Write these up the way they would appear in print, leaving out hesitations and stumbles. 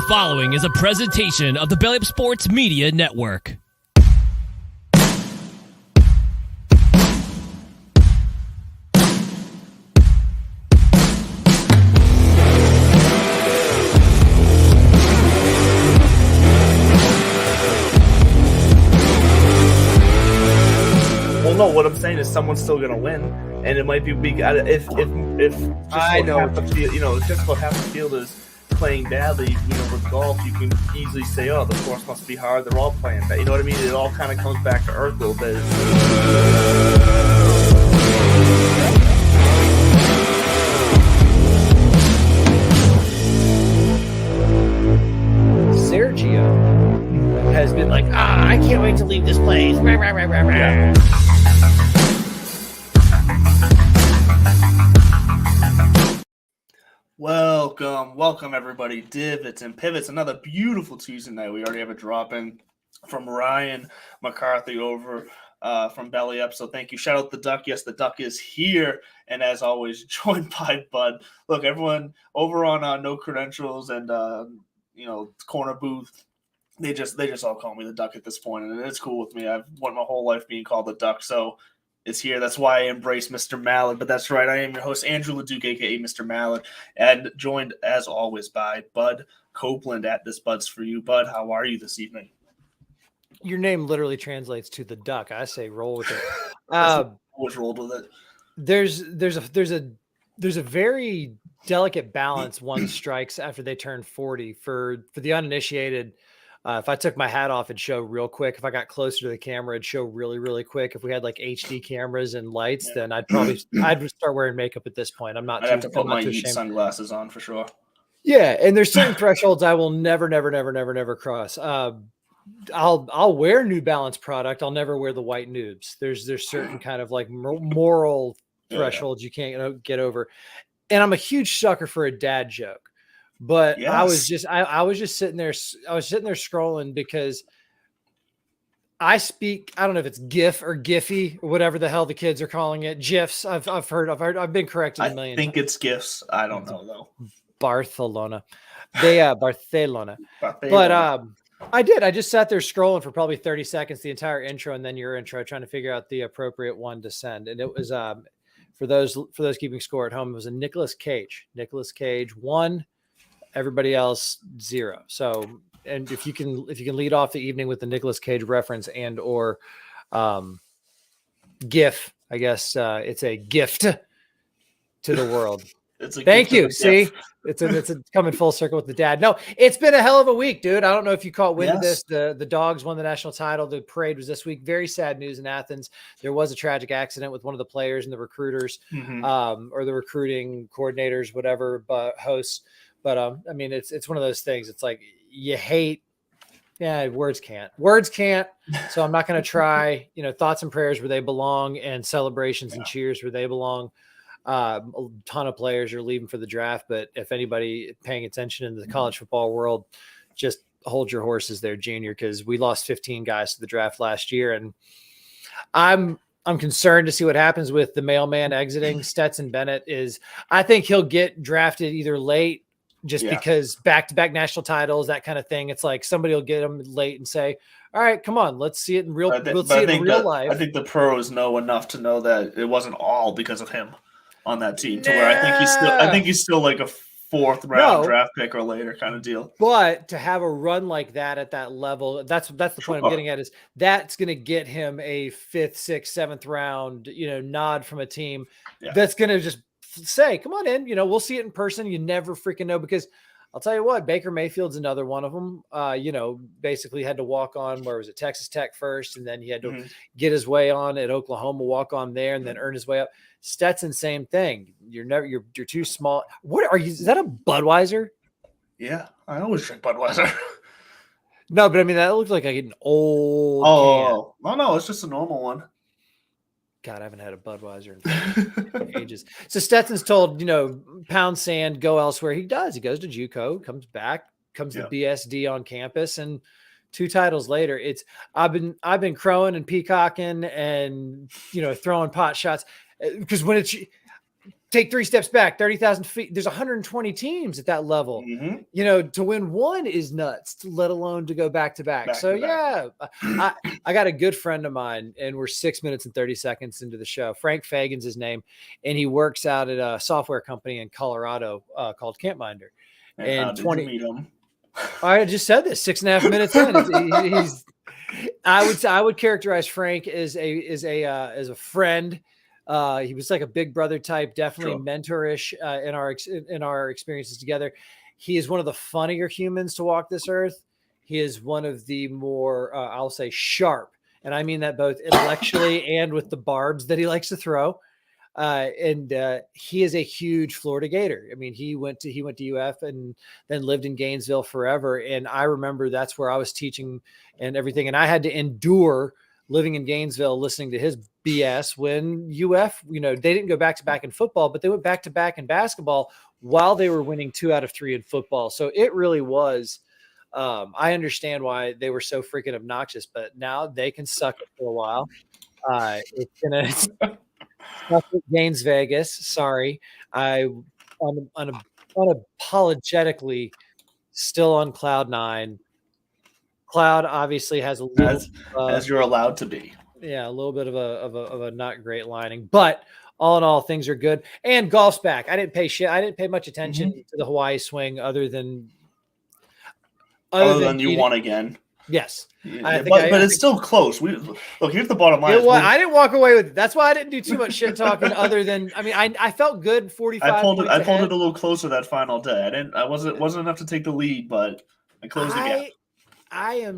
following is a presentation of the Belly Up Sports Media Network. Well, no, what I'm saying is someone's still going to win, and it might be big. If just I know half the field, just about half the field is playing badly, with golf, you can easily say, oh, the course must be hard. They're all playing bad. You know what I mean? It all kind of comes back to earth a little bit. Sergio has been like, I can't wait to leave this place. Rah, rah, rah, rah, rah. Yeah. Welcome everybody. Divots and Pivots. Another beautiful Tuesday night. We already have a drop in from Ryan McCarthy over from Belly Up. So thank you. Shout out the Duck. Yes, the Duck is here, and as always, joined by Bud. Look, everyone over on No Credentials and Corner Booth. They just all call me the Duck at this point, and it's cool with me. I've won my whole life being called the Duck, so it's here. That's why I embrace Mr. Mallard. But that's right. I am your host, Andrew LeDuc, a.k.a. Mr. Mallard, and joined, as always, by Bud Copeland at This Bud's For You. Bud, how are you this evening? Your name literally translates to the Duck. I say roll with it. Always rolled with it. There's a very delicate balance one strikes after they turn 40. For the uninitiated, if I took my hat off, it'd show real quick. If I got closer to the camera, it'd show really, really quick. If we had like HD cameras and lights, then I'd start wearing makeup at this point. I'd have to put my Yeet sunglasses on for sure. Yeah, and there's certain thresholds I will never cross. I'll wear New Balance product. I'll never wear the white noobs. There's certain kind of like moral thresholds you can't get over. And I'm a huge sucker for a dad joke. But yes. I was just sitting there scrolling because I don't know if it's GIF or Giphy or whatever the hell the kids are calling it. GIFs. I've been corrected a million. I think it's GIFs. I don't know though. Barcelona. Barcelona. But I just sat there scrolling for probably 30 seconds, the entire intro and then your intro, trying to figure out the appropriate one to send. And it was for those keeping score at home, it was a Nicolas Cage. Nicolas Cage 1. Everybody else 0. So, and if you can lead off the evening with the Nicolas Cage reference and or GIF, I guess it's a gift to the world. Thank you. See, it's a coming full circle with the dad. No, it's been a hell of a week, dude. I don't know if you caught wind of this. The Dogs won the national title. The parade was this week. Very sad news in Athens. There was a tragic accident with one of the players and the recruiters, or the recruiting coordinators, whatever, but hosts. But I mean, it's one of those things. It's like you hate. Yeah, words can't. So I'm not going to try. Thoughts and prayers where they belong, and celebrations and cheers where they belong. A ton of players are leaving for the draft, but if anybody paying attention in the college football world, just hold your horses there, Junior, because we lost 15 guys to the draft last year, and I'm concerned to see what happens with the mailman exiting. Stetson Bennett I think he'll get drafted either late. Because back-to-back national titles, that kind of thing. It's like somebody will get him late and say, all right, come on, let's see it in real life. I think the pros know enough to know that it wasn't all because of him on that team to where I think he's still like a fourth round draft pick or later kind of deal. But to have a run like that at that level, that's the point I'm getting at, is that's going to get him a 5th, 6th, 7th round, nod from a team that's going to just say, come on in, we'll see it in person. You never freaking know, because I'll tell you what, Baker Mayfield's another one of them. Basically had to walk on, where was it, Texas Tech first, and then he had to get his way on at Oklahoma, walk on there, and then earn his way up. Stetson, same thing. You're too small. What are you? Is that a Budweiser? Yeah, I always drink Budweiser. No, but I mean, that looks like an old can. No, it's just a normal one. God, I haven't had a Budweiser in ages. So Stetson's told, pound sand, go elsewhere. He does. He goes to JUCO, comes back, comes to BSD on campus, and 2 titles later, I've been crowing and peacocking and throwing pot shots, because when take 3 steps back, 30,000 feet. There's 120 teams at that level. You know, to win one is nuts, let alone to go back to back. So yeah, I got a good friend of mine, and we're 6 minutes and 30 seconds into the show. Frank Fagan's his name, and he works out at a software company in Colorado called Campminder. And 20. Meet him? I just said this 6.5 minutes in. He's. I would characterize Frank as a friend. He was like a big brother type, definitely mentorish in our experiences together. He is one of the funnier humans to walk this earth. He is one of the more, I'll say, sharp, and I mean that both intellectually and with the barbs that he likes to throw. And he is a huge Florida Gator. I mean, he went to UF and then lived in Gainesville forever. And I remember that's where I was teaching and everything. And I had to endure living in Gainesville, listening to his BS when UF, you know, they didn't go back to back in football, but they went back to back in basketball while they were winning 2 out of 3 in football. So it really was, I understand why they were so freaking obnoxious, but now they can suck it for a while. It's going to Gaines Vegas. Sorry. I'm unapologetically still on cloud 9. Cloud obviously has a little as you're allowed to be. Yeah, a little bit of a not great lining, but all in all, things are good. And golf's back. I didn't pay much attention to the Hawaii swing other than you won again. Yes. Yeah, but it's still close. Look, here's the bottom line. I didn't walk away with it. That's why I didn't do too much shit talking other than, I mean, I felt good 45 I pulled it a little closer that final day. I wasn't enough to take the lead, but I closed the gap. I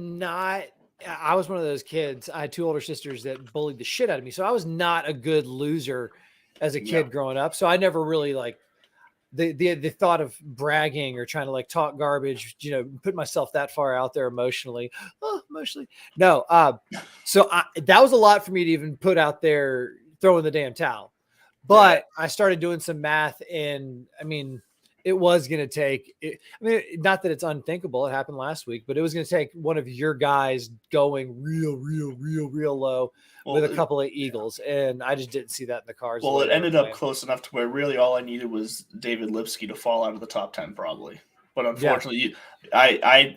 was one of those kids. I had 2 older sisters that bullied the shit out of me. So I was not a good loser as a kid growing up. So I never really like the thought of bragging or trying to like talk garbage, you know, put myself that far out there emotionally. No. So that was a lot for me to even put out there, throwing the damn towel. But I started doing some math, and I mean, it was going to take, not that it's unthinkable. It happened last week, but it was going to take one of your guys going real low with a couple of eagles. And I just didn't see that in the cards. Well, it ended up close enough to where really all I needed was David Lipsky to fall out of the top 10 probably. But unfortunately,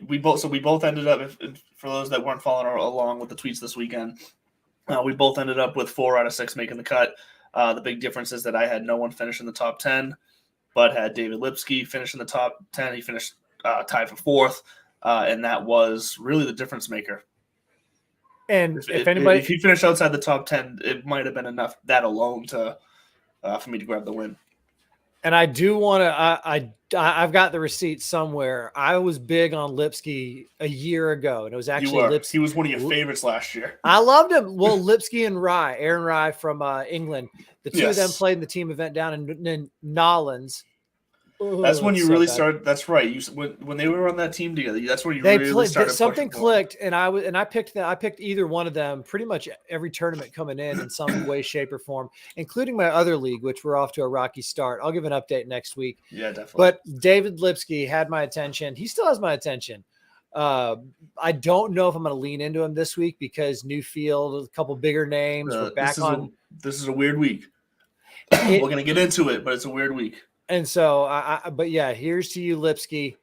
we both ended up, for those that weren't following along with the tweets this weekend, we both ended up with 4 out of 6 making the cut. The big difference is that I had no one finish in the top 10. But had David Lipsky finish in the top 10. He finished tied for 4th, and that was really the difference maker. And if he finished outside the top 10, it might have been enough, that alone, to for me to grab the win. And I do want to. I've got the receipt somewhere. I was big on Lipsky a year ago, and it was actually Lipsky. He was one of your favorites last year. I loved him. Well, Lipsky and Aaron Rye from England. The 2 of them played in the team event down in Nolans. That's when you really started. That's right. When they were on that team together, that's when you really started. Something clicked, and I picked either one of them pretty much every tournament coming in some way, shape, or form, including my other league, which we're off to a rocky start. I'll give an update next week. Yeah, definitely. But David Lipsky had my attention. He still has my attention. I don't know if I'm going to lean into him this week because new field, a couple bigger names. We're back on. This is a weird week. We're going to get into it, but it's a weird week. And so, but yeah, here's to you, Lipsky.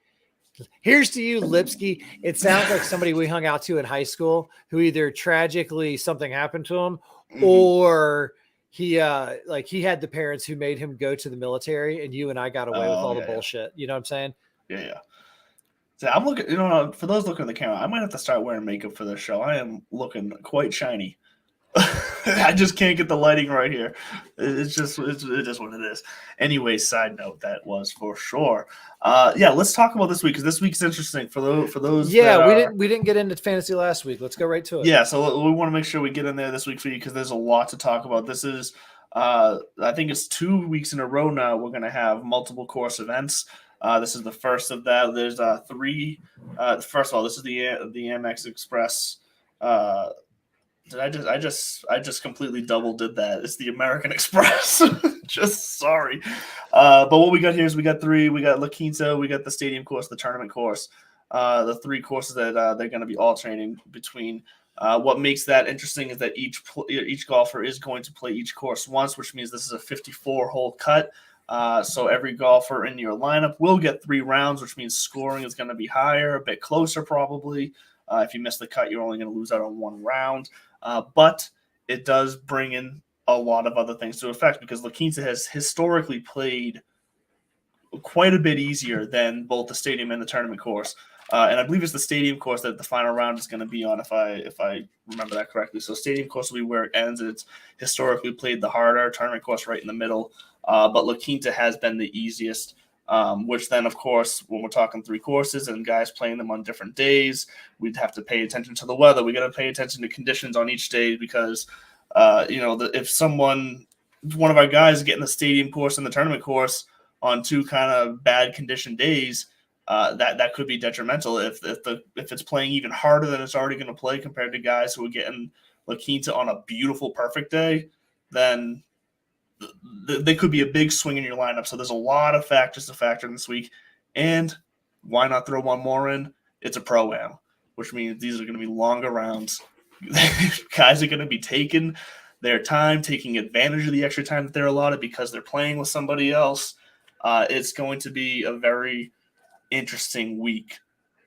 Here's to you, Lipsky. It sounds like somebody we hung out to in high school who either tragically something happened to him or he had the parents who made him go to the military, and you and I got away with all the bullshit. You know what I'm saying? Yeah. So I'm looking, for those looking at the camera, I might have to start wearing makeup for this show. I am looking quite shiny. I just can't get the lighting right here. It's just what it is. Anyway, side note, that was for sure. Let's talk about this week because this week's interesting for those. Yeah, we didn't get into fantasy last week. Let's go right to it. Yeah, so we want to make sure we get in there this week for you because there's a lot to talk about. This is, I think it's 2 weeks in a row now. We're going to have multiple course events. This is the first of that. There's 3. First of all, this is the AMEX Express. I just completely double did that. It's the American Express. Just sorry. But what we got here is we got 3. We got La Quinta, we got the stadium course, the tournament course. the 3 courses that they're going to be alternating between. What makes that interesting is that each golfer is going to play each course once, which means this is a 54-hole cut. So every golfer in your lineup will get 3 rounds, which means scoring is going to be higher, a bit closer probably. If you miss the cut, you're only going to lose out on 1 round. But it does bring in a lot of other things to effect because La Quinta has historically played quite a bit easier than both the stadium and the tournament course. And I believe it's the stadium course that the final round is going to be on, if I remember that correctly. So stadium course will be where it ends. It's historically played the harder, tournament course right in the middle. But La Quinta has been the easiest, which then, of course, when we're talking 3 courses and guys playing them on different days, we'd have to pay attention to the weather. We got to pay attention to conditions on each day because, if one of our guys is getting the stadium course and the tournament course on 2 kind of bad condition days, that could be detrimental if it's playing even harder than it's already going to play compared to guys who are getting La Quinta on a beautiful, perfect day, then there could be a big swing in your lineup. So there's a lot of factors to factor in this week. And why not throw one more in? It's a Pro-Am, which means these are going to be longer rounds. Guys are going to be taking their time, taking advantage of the extra time that they're allotted because they're playing with somebody else. It's going to be a very interesting week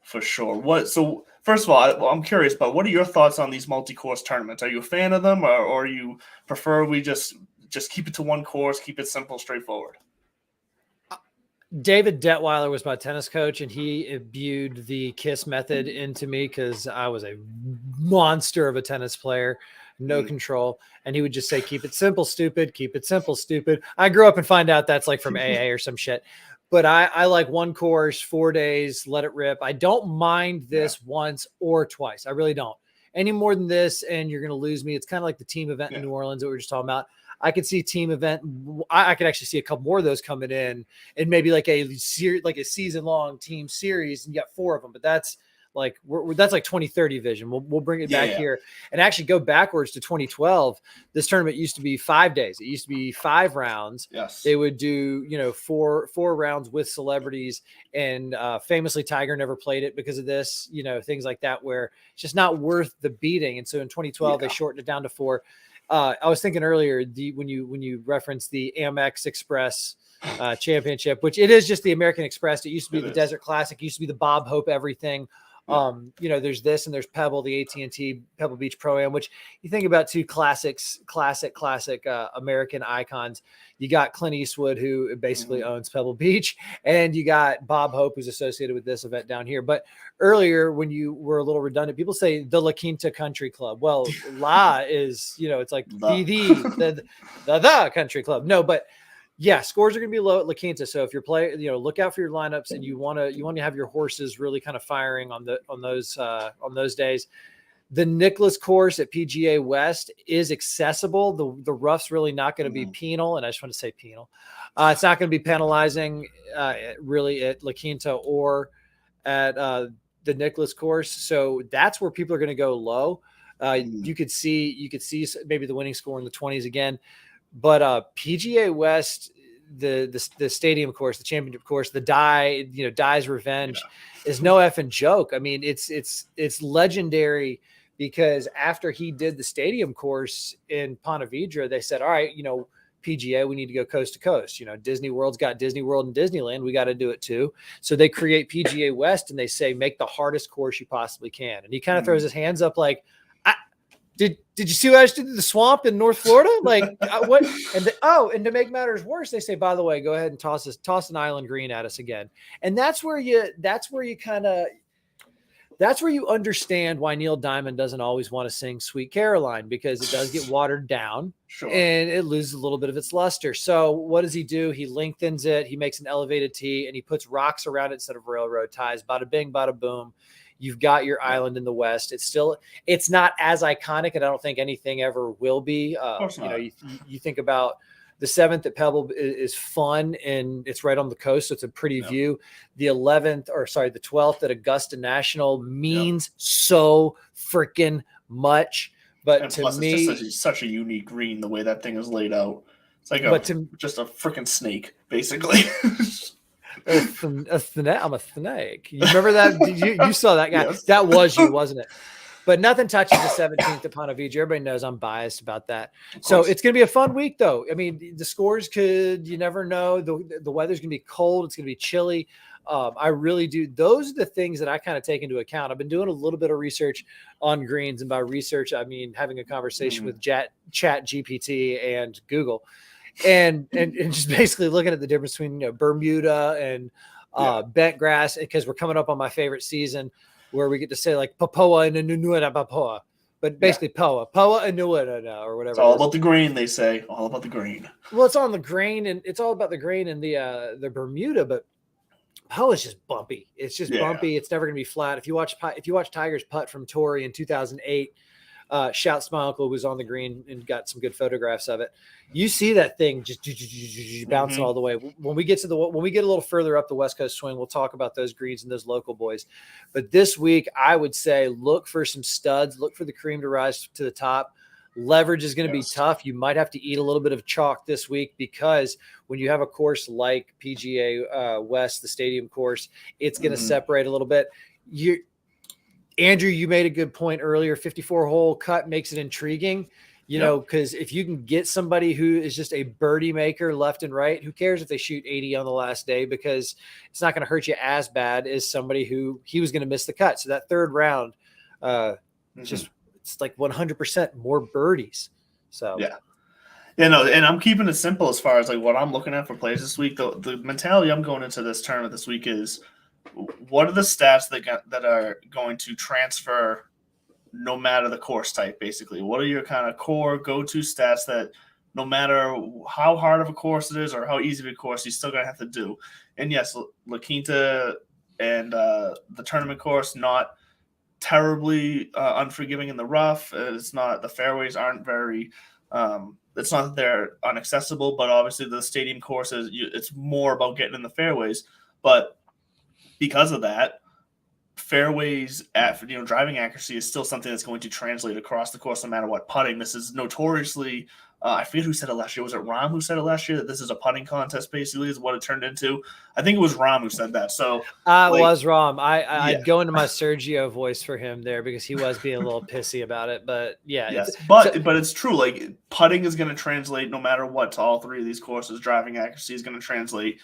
for sure. So first of all, I'm curious, but what are your thoughts on these multi-course tournaments? Are you a fan of them, or you prefer we just keep it to one course, keep it simple, straightforward? David Detweiler was my tennis coach, and he imbued the KISS method into me because I was a monster of a tennis player, no control. And he would just say, keep it simple, stupid, keep it simple, stupid. I grew up and find out that's like from AA or some shit. But I like one course, 4 days, let it rip. I don't mind this once or twice. I really don't. Any more than this, and you're going to lose me. It's kind of like the team event in New Orleans that we were just talking about. I could see team event. I could actually see a couple more of those coming in, and maybe like a season-long team series, and you got 4 of them. But that's like that's like 2030 vision. We'll bring it back here and actually go backwards to 2012. This tournament used to be 5 days. It used to be 5 rounds. Yes, they would do 4 rounds with celebrities, and famously Tiger never played it because of this. Things like that where it's just not worth the beating. And so in 2012 they shortened it down to 4. I was thinking earlier when you referenced the AMEX Express championship, which it is just the American Express. It used to be the Desert Classic. It used to be the Bob Hope everything. There's this, and there's Pebble, the AT&T Pebble Beach Pro-Am, which you think about 2 classic American icons. You got Clint Eastwood, who basically owns Pebble Beach, and you got Bob Hope, who's associated with this event down here. But earlier, when you were a little redundant, people say the La Quinta Country Club. Well, La is, it's like the country club. No, but yeah, scores are going to be low at La Quinta. So if you're playing, look out for your lineups, and you want to have your horses really kind of firing on those days. The Nicklaus course at PGA West is accessible. The rough's really not going to be penal, and I just want to say penal. It's not going to be penalizing really at La Quinta or at the Nicklaus course. So that's where people are going to go low. You could see maybe the winning score in the 20s again. But PGA West, the stadium course, the championship course, the Dye's Revenge is no effing joke. I mean, it's legendary because after he did the stadium course in Ponte Vedra, they said, all right, PGA, we need to go coast to coast. Disney World's got Disney World and Disneyland. We got to do it too. So they create PGA West, and they say, make the hardest course you possibly can. And he kind of throws his hands up like, Did you see what I just did to the swamp in North Florida? Like what? And to make matters worse, they say, by the way, go ahead and toss an island green at us again. And that's where you understand why Neil Diamond doesn't always want to sing Sweet Caroline, because it does get watered down and it loses a little bit of its luster. So what does he do? He lengthens it. He makes an elevated tee, and he puts rocks around it instead of railroad ties. Bada bing, bada boom. You've got your island in the West. It's not as iconic, and I don't think anything ever will be. You think about the 7th at Pebble is fun, and it's right on the coast, so it's a pretty view. The 12th at Augusta National means so freaking much. But to me, it's just such a unique green, the way that thing is laid out. It's like just a freaking snake, basically. I'm a snake. You remember that? You saw that guy? Yes. That was you, wasn't it? But nothing touches the 17th at Ponte Vedra. Everybody knows I'm biased about that. So it's going to be a fun week, though. I mean, the scores you never know. The weather's going to be cold. It's going to be chilly. I really do. Those are the things that I kind of take into account. I've been doing a little bit of research on greens, and by research, I mean having a conversation with Chat GPT and Google, and just basically looking at the difference between Bermuda and bent grass, because we're coming up on my favorite season, where we get to say like Papoa and Nunuera Papoa, but basically Poa and Nuera or whatever. It's all about the grain, they say. All about the grain. Well, it's on the grain, and it's all about the grain and the Bermuda, but Poa is just bumpy. It's just bumpy. It's never going to be flat. If you watch Tiger's putt from Torrey in 2008, shouts my uncle was on the green and got some good photographs of it. You see that thing just bouncing all the way. When we get a little further up the West Coast swing, we'll talk about those greens and those local boys. But this week, I would say look for some studs. Look for the cream to rise to the top. Leverage is going to be tough. You might have to eat a little bit of chalk this week, because when you have a course like PGA West, the stadium course, it's going to separate a little bit. Andrew, you made a good point earlier. 54-hole cut makes it intriguing, you know, because if you can get somebody who is just a birdie maker left and right, who cares if they shoot 80 on the last day, because it's not going to hurt you as bad as somebody who he was going to miss the cut. So that third round, just it's like 100% more birdies. So and I'm keeping it simple as far as like what I'm looking at for plays this week. The mentality I'm going into this tournament this week is, what are the stats that are going to transfer no matter the course type, basically? What are your kind of core go-to stats that no matter how hard of a course it is or how easy of a course, you're still going to have to do? And yes, La Quinta and the tournament course, not terribly unforgiving in the rough. It's not, the fairways aren't very it's not that they're inaccessible, but obviously the stadium courses, it's more about getting in the fairways. But because of that, fairways driving accuracy is still something that's going to translate across the course no matter what. Putting, this is notoriously I forget who said it last year. Was it Rahm who said it last year, that this is a putting contest, basically, is what it turned into? I think it was Rahm who said that. So it was Rahm. I'd go into my Sergio voice for him there, because he was being a little pissy about it. But but it's true. Like, putting is going to translate no matter what to all three of these courses. Driving accuracy is going to translate.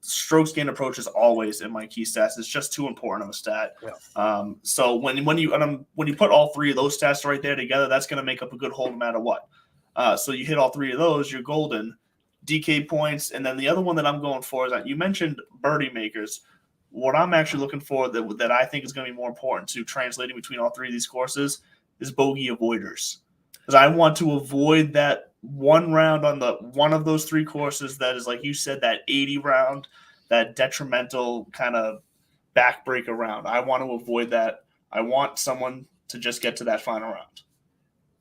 Strokes gained approach is always in my key stats. It's just too important of a stat. So when you put all three of those stats right there together, that's going to make up a good hole no matter what. So you hit all three of those, you're golden. DK points, and then the other one that I'm going for is that you mentioned birdie makers. What I'm actually looking for that I think is going to be more important to translating between all three of these courses is bogey avoiders, because I want to avoid that one round on the one of those three courses that is, like you said, that 80 round, that detrimental kind of backbreaker round. I want to avoid that. I want someone to just get to that final round.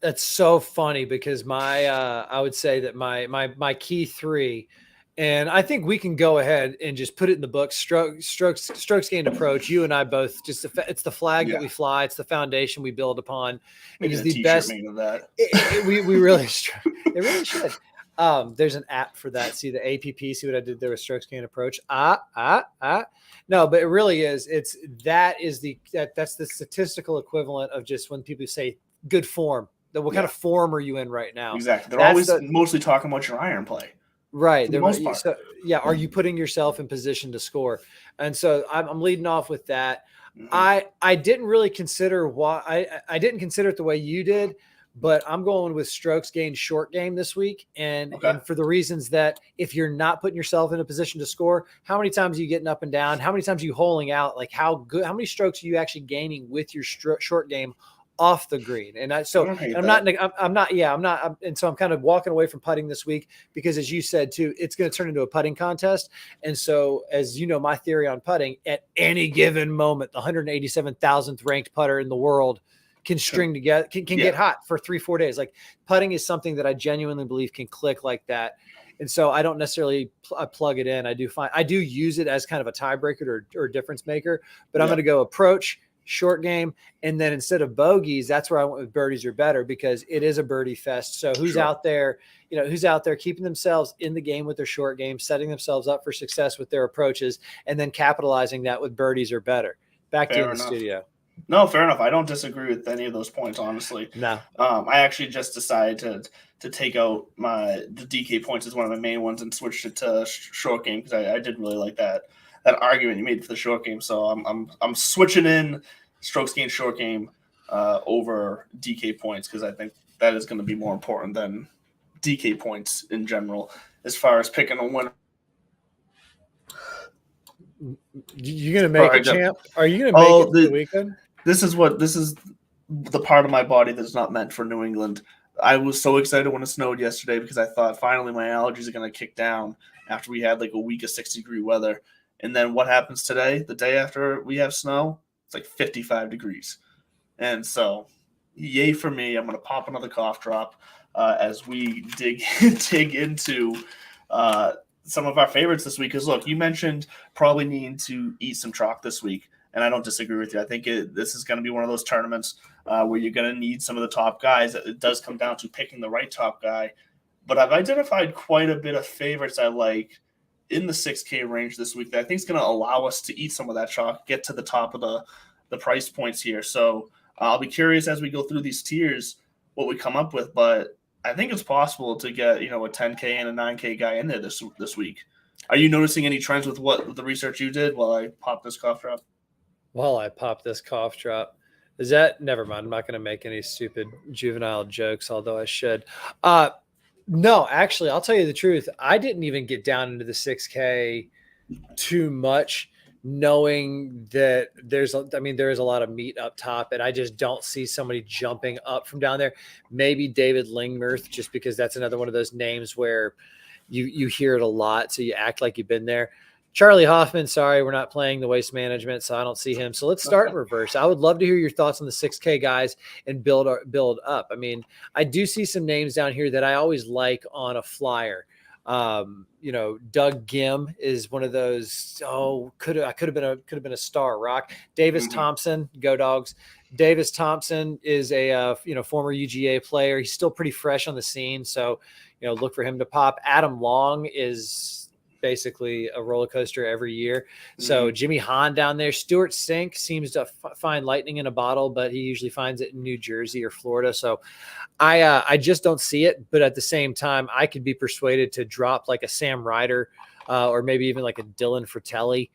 That's so funny, because I would say that my key three, and I think we can go ahead and just put it in the book. Strokes gained approach. You and I both it's the flag that we fly. It's the foundation we build upon. It is the best. Made of that. We really it really should. There's an app for that. See the APP. See what I did there with strokes gained approach. No, but it really is. That's the statistical equivalent of just when people say good form. What kind of form are you in right now? Exactly. They're always mostly talking about your iron play. Right. So, are you putting yourself in position to score? And so I'm leading off with that. I didn't really consider I didn't consider it the way you did, but I'm going with strokes gained short game this week. And for the reasons that if you're not putting yourself in a position to score, how many times are you getting up and down? How many times are you holing out? Like, how many strokes are you actually gaining with your short game off the green? And I'm kind of walking away from putting this week, because as you said too, it's going to turn into a putting contest. And so, as you know, my theory on putting, at any given moment, the 187,000th ranked putter in the world can string together, can get hot for 3-4 days. Like, putting is something that I genuinely believe can click like that. And so I don't necessarily plug it in. I do use it as kind of a tiebreaker or difference maker, but I'm going to go approach, short game. And then instead of bogeys, that's where I went with birdies are better, because it is a birdie fest. So who's out there, who's out there keeping themselves in the game with their short game, setting themselves up for success with their approaches, and then capitalizing that with birdies are better. Back to you in the studio. No, fair enough. I don't disagree with any of those points, honestly. No. I actually just decided to take out the DK points as one of my main ones and switched it to short game, because I did really like that argument you made for the short game. So I'm switching in strokes gained short game over DK points, because I think that is going to be more important than DK points in general as far as picking a winner. You gonna make it, champ? Are you gonna make it the weekend? This is the part of my body that's not meant for New England. I was so excited when it snowed yesterday, because I thought finally my allergies are gonna kick down after we had like a week of 60-degree weather. And then what happens today? The day after we have snow, it's like 55 degrees. And so, yay for me! I'm gonna pop another cough drop as we dig into some of our favorites this week. Because look, you mentioned probably needing to eat some chalk this week, and I don't disagree with you. I think this is going to be one of those tournaments where you're going to need some of the top guys. It does come down to picking the right top guy. But I've identified quite a bit of favorites I like in the 6K range this week that I think is going to allow us to eat some of that chalk, get to the top of the price points here. So I'll be curious as we go through these tiers what we come up with, but I think it's possible to get, a 10K and a 9K guy in there this week. Are you noticing any trends with the research you did while I pop this cough drop? While I pop this cough drop. Is that – never mind. I'm not going to make any stupid juvenile jokes, although I should. No, actually, I'll tell you the truth. I didn't even get down into the 6K too much, knowing that there is a lot of meat up top, and I just don't see somebody jumping up from down there. Maybe David Lingmerth, just because that's another one of those names where you hear it a lot, so you act like you've been there. Charlie Hoffman, sorry, we're not playing the Waste Management, so I don't see him. So let's start in reverse. I would love to hear your thoughts on the 6K guys and build up. I mean, I do see some names down here that I always like on a flyer. Doug Gim is one of those. Oh, could have been a star. Rock. Davis Thompson, go Dogs. Davis Thompson is a former UGA player. He's still pretty fresh on the scene, so look for him to pop. Adam Long is basically a roller coaster every year. So Jimmy Hahn down there. Stuart Sink seems to find lightning in a bottle, but he usually finds it in New Jersey or Florida. So I just don't see it. But at the same time, I could be persuaded to drop like a Sam Ryder or maybe even like a Dylan Fratelli.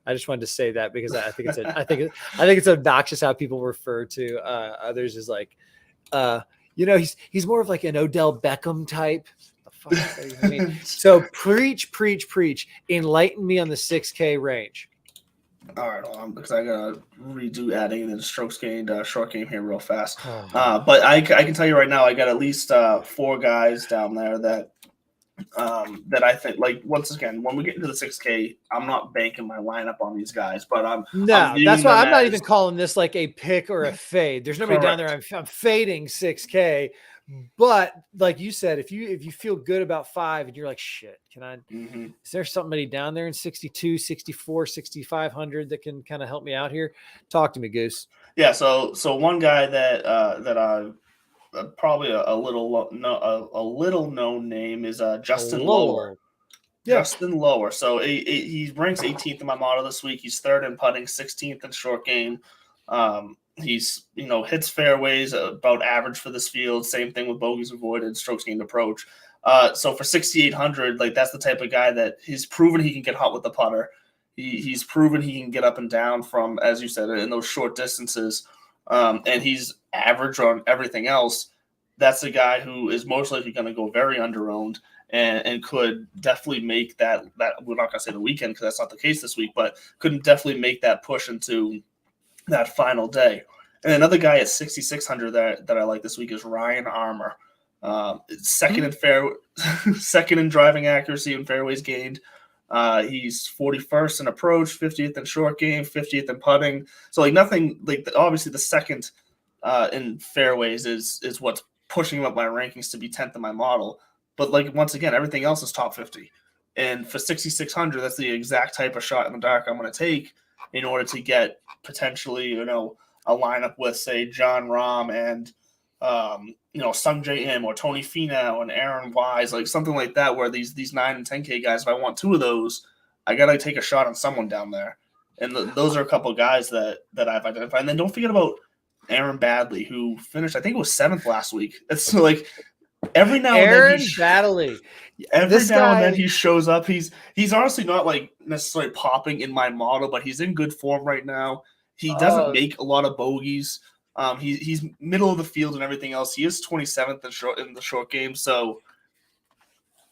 I just wanted to say that because I think it's obnoxious how people refer to others as like, he's more of like an Odell Beckham type. I mean, so preach, enlighten me on the 6K range. All right, because I gotta redo adding the strokes gained short game here real fast. But I can tell you right now, I got at least 4 guys down there that I think, like, once again, when we get into the 6K, I'm not banking my lineup on these guys, but that's why I'm not even calling this like a pick or a fade. There's nobody down there. I'm fading 6K. But like you said, if you feel good about 5 and you're like, shit, can I, is there somebody down there in 62, 64, 6,500 that can kind of help me out here? Talk to me, Goose. Yeah. So one guy that I probably a little known name is Justin Lower. Yeah. Justin Lower. So he ranks 18th in my model this week. He's 3rd in putting, 16th in short game. He's, hits fairways about average for this field. Same thing with bogeys avoided, strokes gained approach. So for 6,800, like that's the type of guy that he's proven he can get hot with the putter. He's proven he can get up and down from, as you said, in those short distances. And he's average on everything else. That's a guy who is most likely going to go very under-owned and could definitely make that we're not going to say the weekend because that's not the case this week, but couldn't definitely make that push into that final day. And another guy at 6,600 that I like this week is Ryan Armour. Second in driving accuracy and fairways gained. He's 41st in approach, 50th in short game, 50th in putting. So like nothing like obviously the second in fairways is what's pushing him up my rankings to be 10th in my model. But like once again, everything else is top 50. And for 6,600, that's the exact type of shot in the dark I'm going to take. in order to get potentially, a lineup with, say, John Rahm and, Sung J M or Tony Finau and Aaron Wise, like something like that, where these 9 and 10K guys, if I want 2 of those, I got to take a shot on someone down there. And those are a couple of guys that I've identified. And then don't forget about Aaron Badley, who finished, I think it was 7th last week. It's like every now and then he shows up. He's honestly not like necessarily popping in my model, but he's in good form right now. He doesn't make a lot of bogeys. He's middle of the field and everything else. He is 27th in the short game, so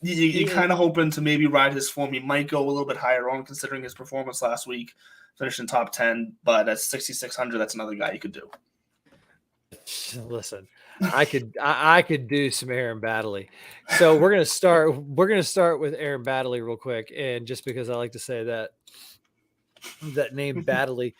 you're kind of hoping to maybe ride his form. He might go a little bit higher on considering his performance last week, finished in top 10, but at 6,600, that's another guy you could do. Listen, I could do some Aaron Baddeley. So we're gonna start with Aaron Baddeley real quick, and just because I like to say that name Baddeley,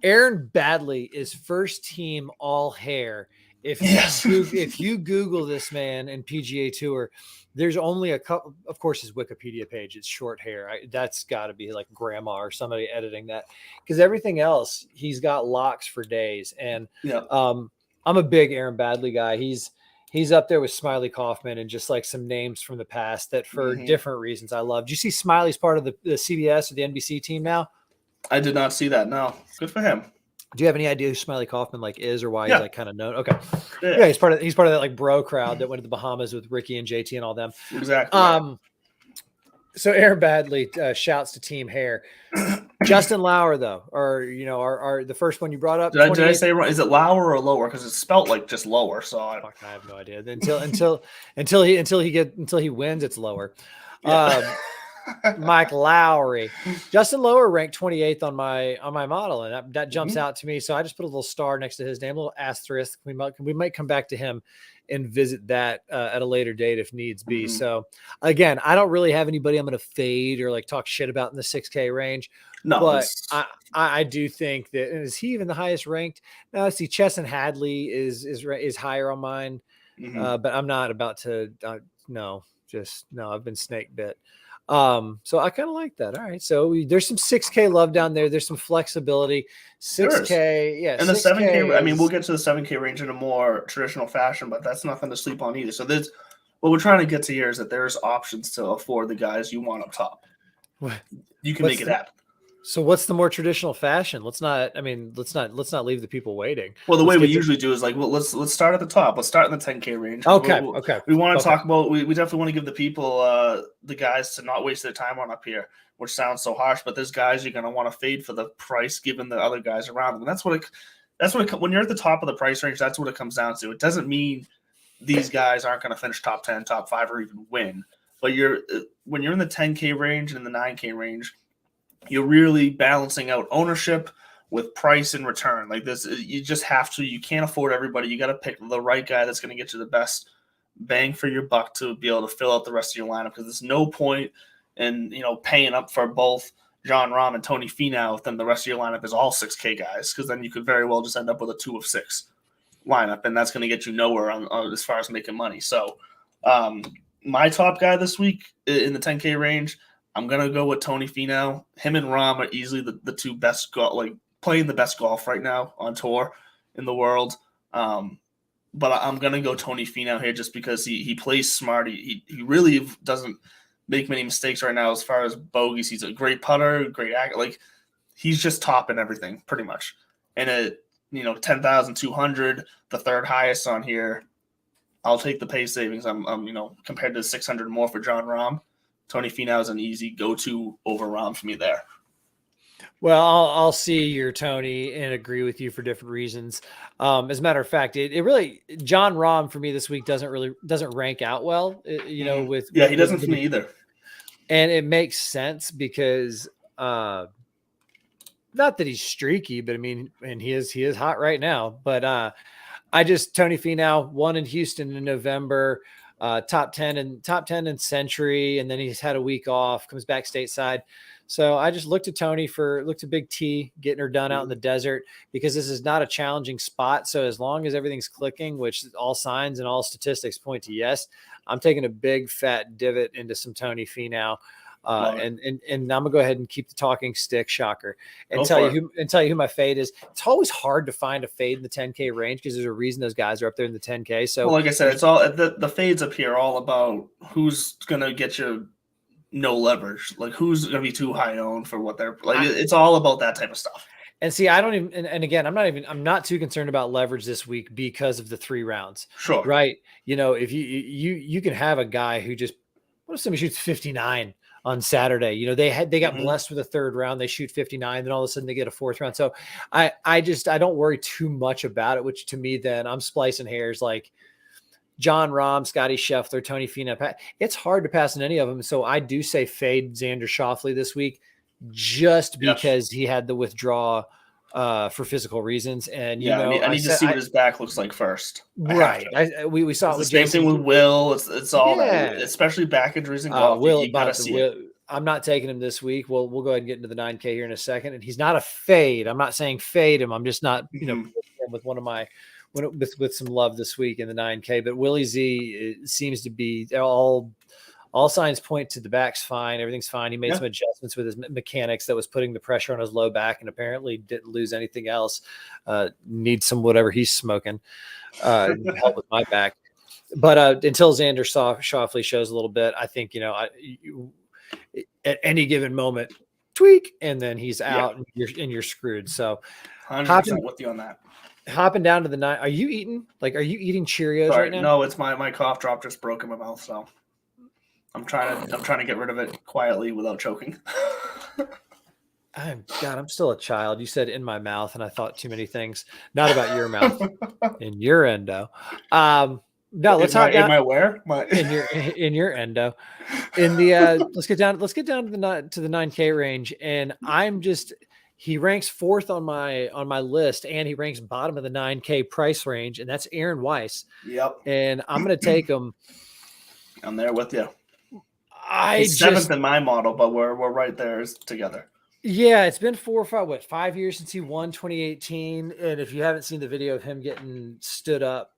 Aaron Baddeley is first team all hair. If you Google this man and PGA Tour, there's only a couple. Of course, his Wikipedia page, it's short hair. That's got to be like grandma or somebody editing that, because everything else he's got locks for days. And I'm a big Aaron Baddeley guy. He's up there with Smiley Kaufman and just like some names from the past that for different reasons I love. Do you see Smiley's part of the CBS or the NBC team now? I did not see that. No, good for him. Do you have any idea who Smiley Kaufman is or why he's like kind of known? Okay. Yeah, he's part of that like bro crowd that went to the Bahamas with Ricky and JT and all them. Exactly. So Aaron Baddeley shouts to Team Hair. Justin Lauer, though, or are the first one you brought up. Did I say wrong? Is it Lauer or Lower? Because it's spelt like just Lower. So I have no idea. Until he wins, it's Lower. Yeah. Mike Lowry, Justin Lower ranked 28th on my model, and that jumps out to me. So I just put a little star next to his name, a little asterisk. We might come back to him and visit that at a later date if needs be. So again, I don't really have anybody I'm going to fade or like talk shit about in the 6K range. No, but I do think that, and is he even the highest ranked? No, I see Chesson Hadley is higher on mine, but I'm not about to. I've been snake bit. So I kind of like that. All right. So there's some 6K love down there. There's some flexibility. 6K. Yeah. And the 7K, I mean, we'll get to the 7K range in a more traditional fashion, but that's nothing to sleep on either. So what we're trying to get to here is that there's options to afford the guys you want up top. You can make it happen. So what's the more traditional fashion? Let's not leave the people waiting. Well, the way we usually do is like, well, let's start at the top. Let's start in the 10K range. Okay. We want to talk about, we definitely want to give the people, the guys to not waste their time on up here, which sounds so harsh, but there's guys you're going to want to fade for the price given the other guys around them. And that's what when you're at the top of the price range, that's what it comes down to. It doesn't mean these guys aren't going to finish top 10, top 5, or even win. But when you're in the 10K range and in the 9K range, you're really balancing out ownership with price and return. Like this, you just have to. You can't afford everybody. You got to pick the right guy that's going to get you the best bang for your buck to be able to fill out the rest of your lineup. Because there's no point in paying up for both John Rahm and Tony Finau if then the rest of your lineup is all 6K guys. Because then you could very well just end up with a 2 of 6 lineup, and that's going to get you nowhere on as far as making money. So, my top guy this week in the 10K range, I'm going to go with Tony Finau. Him and Rahm are easily the two best playing the best golf right now on tour in the world. But I'm going to go Tony Finau here just because he plays smart. He really doesn't make many mistakes right now as far as bogeys. He's a great putter, great act. Like he's just topping everything pretty much. And at 10,200, the third highest on here, I'll take the pay savings. I'm compared to 600 more for John Rahm. Tony Finau is an easy go-to over Rahm for me there. Well, I'll see your Tony and agree with you for different reasons. As a matter of fact, it really John Rahm for me this week doesn't rank out well. He doesn't for me either. And it makes sense because not that he's streaky, but I mean, and he is hot right now. But Tony Finau won in Houston in November. Top 10 in Century, and then he's had a week off, comes back stateside. So I just looked at Big T getting her done out in the desert because this is not a challenging spot. So as long as everything's clicking, which all signs and all statistics point to yes, I'm taking a big fat divot into some Tony Finau. And I'm gonna go ahead and keep the talking stick, shocker, and tell you who my fade is. It's always hard to find a fade in the 10K range because there's a reason those guys are up there in the 10K. So, well, like I said, it's all the fades up here are all about who's gonna get you no leverage, like who's gonna be too high owned for what they're like. It's all about that type of stuff. And see, I don't even, and again, I'm not too concerned about leverage this week because of the 3 rounds. Sure. Right. You know, if you can have a guy who just, what if somebody shoots 59 on Saturday? You know, they got blessed with a 3rd round, they shoot 59, then all of a sudden they get a 4th round. So I don't worry too much about it, which to me, then I'm splicing hairs like John Rahm, Scotty Scheffler, Tony Finau. It's hard to pass in any of them. So I do say fade Xander Schauffele this week, just because he had the withdraw for physical reasons. And I need to see what his back looks like first. Right. We saw it with the same thing with Will. It's all that, especially back injuries and golf. I'm not taking him this week. We'll go ahead and get into the 9K here in a second. And he's not a fade. I'm not saying fade him. I'm just not, with one of my with some love this week in the 9K. But Willie Z seems to be all signs point to the back's fine. Everything's fine. He made some adjustments with his mechanics that was putting the pressure on his low back and apparently didn't lose anything else. Needs some whatever he's smoking help with my back. But until Xander Schauffele shows a little bit, I think, at any given moment, tweak, and then he's out and you're screwed. So 100% with you on that. Hopping down to the 9. Are you eating Cheerios right now? No, it's my cough drop just broke in my mouth, so I'm trying to get rid of it quietly without choking. I'm still a child. You said in my mouth, and I thought too many things. Not about your mouth, in your endo. No, let's talk down. In my where? In your endo. In the let's get down to the 9K range, and he ranks 4th on my list, and he ranks bottom of the 9K price range, and that's Aaron Weiss. Yep. And I'm going to take him. I'm there with you. He's 7th in my model, but we're right there together. Yeah, it's been 5 years since he won 2018. And if you haven't seen the video of him getting stood up,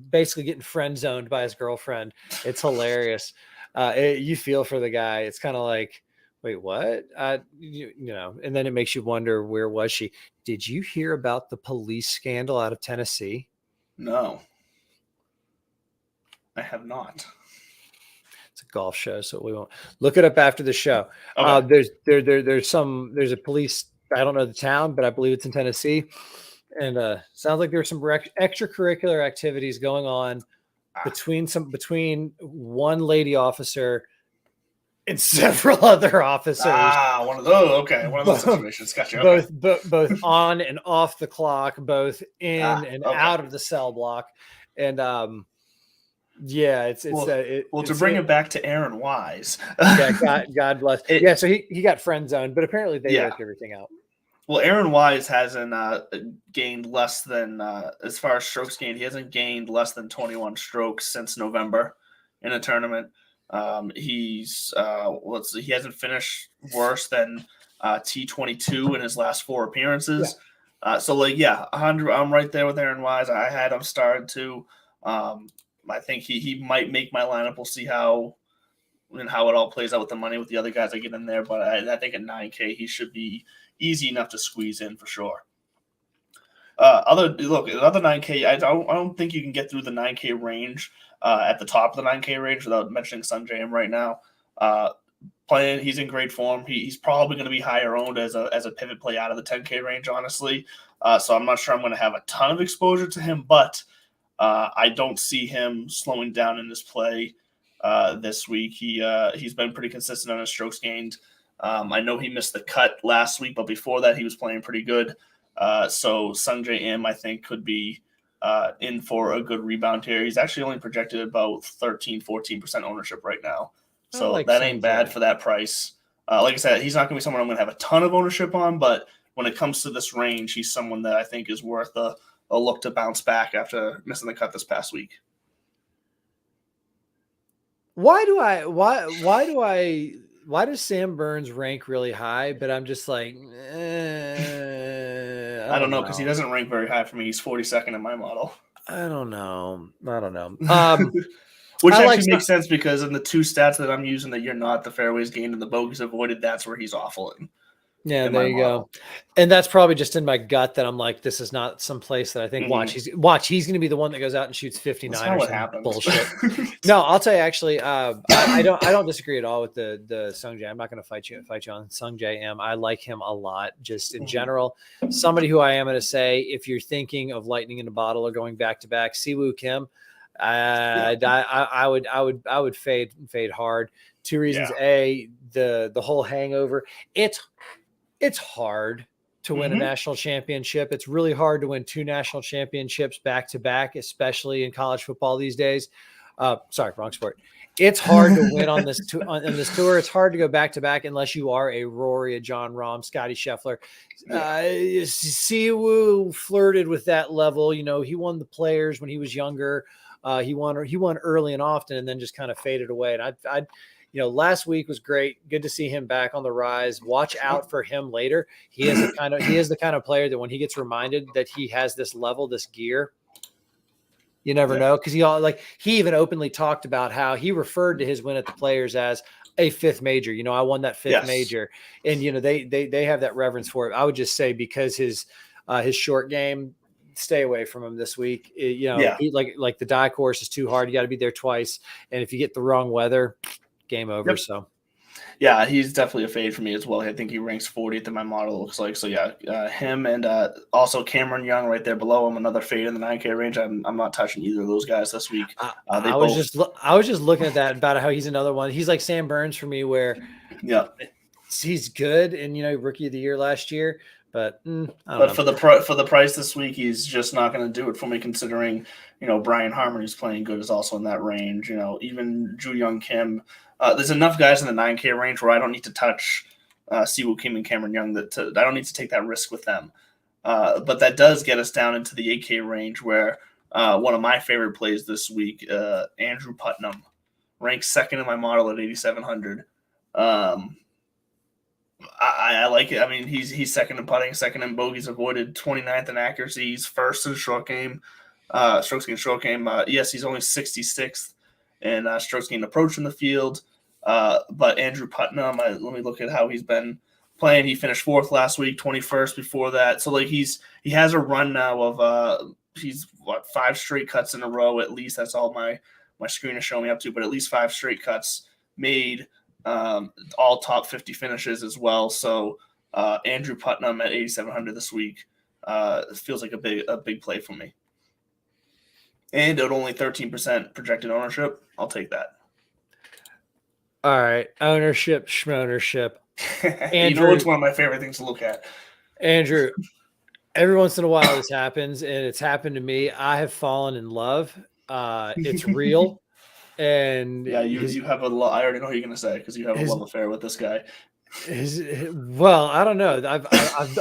basically getting friend zoned by his girlfriend, it's hilarious. You feel for the guy. It's kind of like, wait, what? And then it makes you wonder, where was she? Did you hear about the police scandal out of Tennessee? No, I have not. It's a golf show, so we won't look it up after the show. Okay. There's a police. I don't know the town, but I believe it's in Tennessee. And sounds like there's some extracurricular activities going on between one lady officer and several other officers. One of those. Okay, one of those situations. Gotcha. Okay. Both on and off the clock, both in and out of the cell block, and to bring it back to Aaron Wise. God bless. So he got friend zoned, but apparently they worked everything out. Well, Aaron Wise hasn't gained less than, as far as strokes gained, he hasn't gained less than 21 strokes since November in a tournament. He hasn't finished worse than T22 in his last 4 appearances. Yeah. 100. I'm right there with Aaron Wise. I had him started to. I think he might make my lineup. We'll see how it all plays out with the money with the other guys I get in there. But I think at 9K he should be easy enough to squeeze in for sure. Another 9K. I don't think you can get through the 9K range at the top of the 9K range without mentioning Sanjay right now. Playing, he's in great form. He's probably going to be higher owned as a pivot play out of the 10K range, honestly. So I'm not sure I'm going to have a ton of exposure to him, but I don't see him slowing down in this play this week. He's been pretty consistent on his strokes gained. I know he missed the cut last week, but before that he was playing pretty good. So Sanjay M, I think, could be in for a good rebound here. He's actually only projected about 13-14% ownership right now. So that ain't bad for that price. Like I said, he's not going to be someone I'm going to have a ton of ownership on, but when it comes to this range, he's someone that I think is worth a look to bounce back after missing the cut this past week. Why does Sam Burns rank really high? But I'm just like, I don't know, because he doesn't rank very high for me. He's 42nd in my model. I don't know. Which actually makes sense because in the two stats that I'm using that you're not, the fairways gained and the bogeys avoided, that's where he's awful in. Yeah, there you go. And that's probably just in my gut that I'm like, this is not some place that I think, he's going to be the one that goes out and shoots 59 or some bullshit. No, I'll tell you, actually, I don't disagree at all with the Sungjae. I'm not going to fight you on Sungjae. I like him a lot, just in general. Somebody who I am going to say, if you're thinking of lightning in a bottle or going back to back, Siwoo Kim, I would fade hard. Two reasons. A, the whole hangover. It's hard to win a national championship. It's really hard to win 2 national championships back to back, especially in college football these days. Sorry, wrong sport. It's hard to win on this tour. It's hard to go back to back unless you are a Rory, a John Rahm, Scotty Scheffler. Siwoo flirted with that level. You know, he won the Players when he was younger. He won early and often, and then just kind of faded away. And I last week was great. Good to see him back on the rise. Watch out for him later. He is the kind of player that when he gets reminded that he has this level, this gear, you never know. Because he even openly talked about how he referred to his win at the Players as a 5th major. You know, I won that 5th major, and they have that reverence for it. I would just say because his short game, stay away from him this week. He, like the die course is too hard. You got to be there twice, and if you get the wrong weather, game over. So yeah, he's definitely a fade for me as well. I think he ranks 40th in my model, looks like. So yeah, him and also Cameron Young right there below him, another fade in the 9K range. I'm not touching either of those guys this week. I was just looking at that about how he's another one. He's like Sam Burns for me, where he's good and rookie of the year last year. But for the price this week, he's just not going to do it for me. Considering Brian Harmon, who's playing good, is also in that range. Even Ju Young Kim. There's enough guys in the 9K range where I don't need to touch Siwoo Kim and Cameron Young. I don't need to take that risk with them. But that does get us down into the 8K range, where one of my favorite plays this week, Andrew Putnam, ranks 2nd in my model at 8,700. I like it. I mean, he's 2nd in putting, 2nd in bogeys avoided, 29th in accuracy. He's 1st in short game, strokes gained short game. Yes, he's only 66th in strokes gained approach in the field. But Andrew Putnam, let me look at how he's been playing. He finished 4th last week, 21st before that. So he has a run now of he's 5 straight cuts in a row at least. That's all my screen is showing me up to, but at least 5 straight cuts made. All top 50 finishes as well. So Andrew Putnam at 8,700 this week feels like a big play for me. And at only 13% projected ownership, I'll take that. All right, ownership, schmonership. Andrew, it's one of my favorite things to look at. Andrew, every once in a while this happens, and it's happened to me. I have fallen in love. It's real. And yeah, you have a lot. I already know what you're going to say because you have a love affair with this guy. Well, I don't know.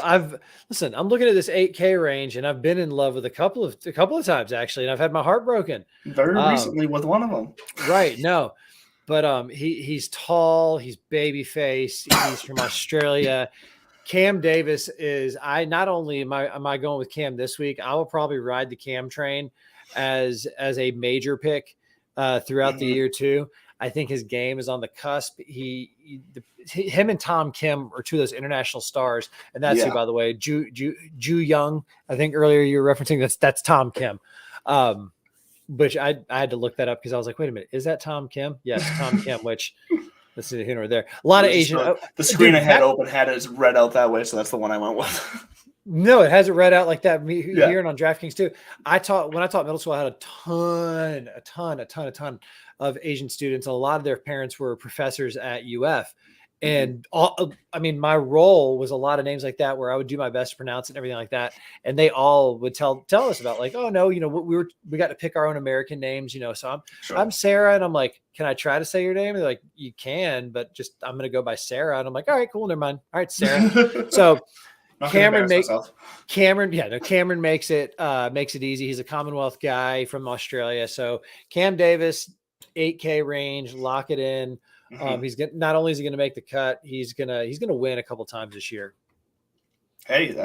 I've listen. I'm looking at this 8K range, and I've been in love with a couple of times actually, and I've had my heart broken very recently with one of them. Right? No, but he's tall. He's baby face. He's from Australia. Cam Davis is. Not only am I going with Cam this week, I will probably ride the Cam train as a major pick. Throughout the year too. I think his game is on the cusp. Him and Tom Kim are 2 of those international stars, and that's who, by the way, Ju Young. I think earlier you were referencing that's Tom Kim, which I had to look that up because I was like, wait a minute, is that Tom Kim? Yes, Tom Kim. Which let's see here or there. A lot of Asian. The screen I had open had it read out that way, so that's the one I went with. No, it hasn't read out like that. Me hearing on DraftKings too. When I taught middle school, I had a ton of Asian students. A lot of their parents were professors at UF, and my role was a lot of names like that where I would do my best to pronounce it and everything like that. And they all would tell us about like, oh no, we got to pick our own American names, So I'm Sarah, and I'm like, can I try to say your name? And they're like, you can, but just I'm gonna go by Sarah. And I'm like, all right, cool, never mind. All right, Sarah. So. Cameron makes it easy. He's a Commonwealth guy from Australia. So Cam Davis, 8K range, lock it in. Not only is he going to make the cut, he's gonna win a couple times this year. Hey,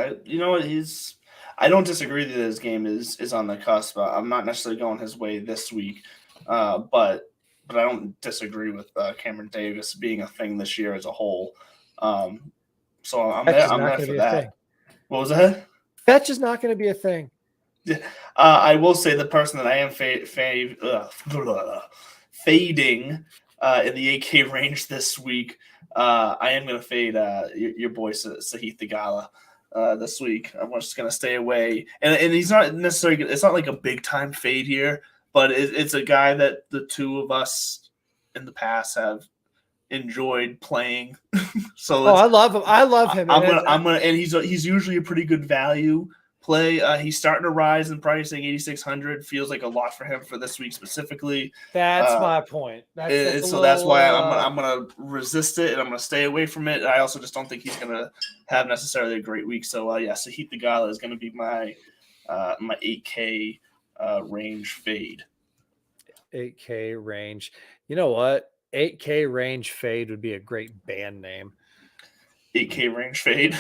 I don't disagree that his game is on the cusp. I'm not necessarily going his way this week, But I don't disagree with Cameron Davis being a thing this year as a whole. So I'm there for that. What was that? That's just not going to be a thing. I will say the person that I am fading in the 8K range this week, I am going to fade your boy Sahith Theegala this week. I'm just going to stay away. And he's not necessarily – it's not like a big-time fade here, but it's a guy that the two of us in the past have enjoyed playing. So I love him. I love him. And he's usually a pretty good value play. He's starting to rise in pricing. 8,600 feels like a lot for him for this week specifically. That's my point. That's why I'm gonna resist it and I'm gonna stay away from it. I also just don't think he's gonna have necessarily a great week. So Sahith Theegala is gonna be my my 8K range fade. 8K range. You know what? 8K range fade would be a great band name. 8K range fade.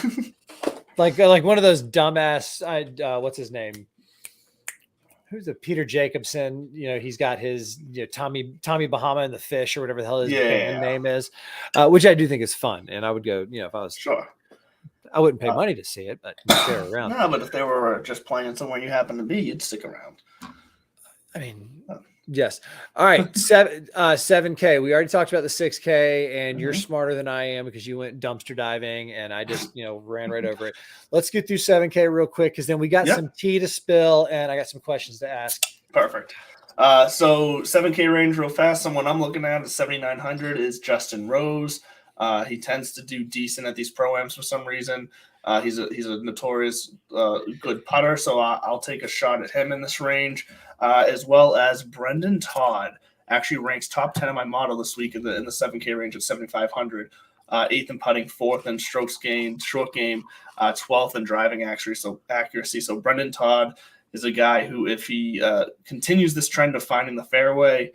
like one of those dumbass what's his name? Who's the Peter Jacobson? He's got his Tommy Bahama and the Fish or whatever the hell his band name is, which I do think is fun. And I would go, if I was sure. I wouldn't pay money to see it, but they're around. No, but if they were just playing somewhere you happen to be, you'd stick around. I mean, yes. All right. 7K. We already talked about the 6K, and you're smarter than I am because you went dumpster diving and I just, ran right over it. Let's get through 7K real quick because then we got some tea to spill and I got some questions to ask. Perfect. So 7K range real fast. Someone I'm looking at 7,900 is Justin Rose. He tends to do decent at these pro-ams for some reason. He's a notorious good putter, so I'll take a shot at him in this range, as well as Brendan Todd. Actually ranks top 10 in my model this week in the 7K range at 7,500. 8th in putting, 4th in strokes gained, short game, 12th in driving accuracy. So Brendan Todd is a guy who, if he continues this trend of finding the fairway,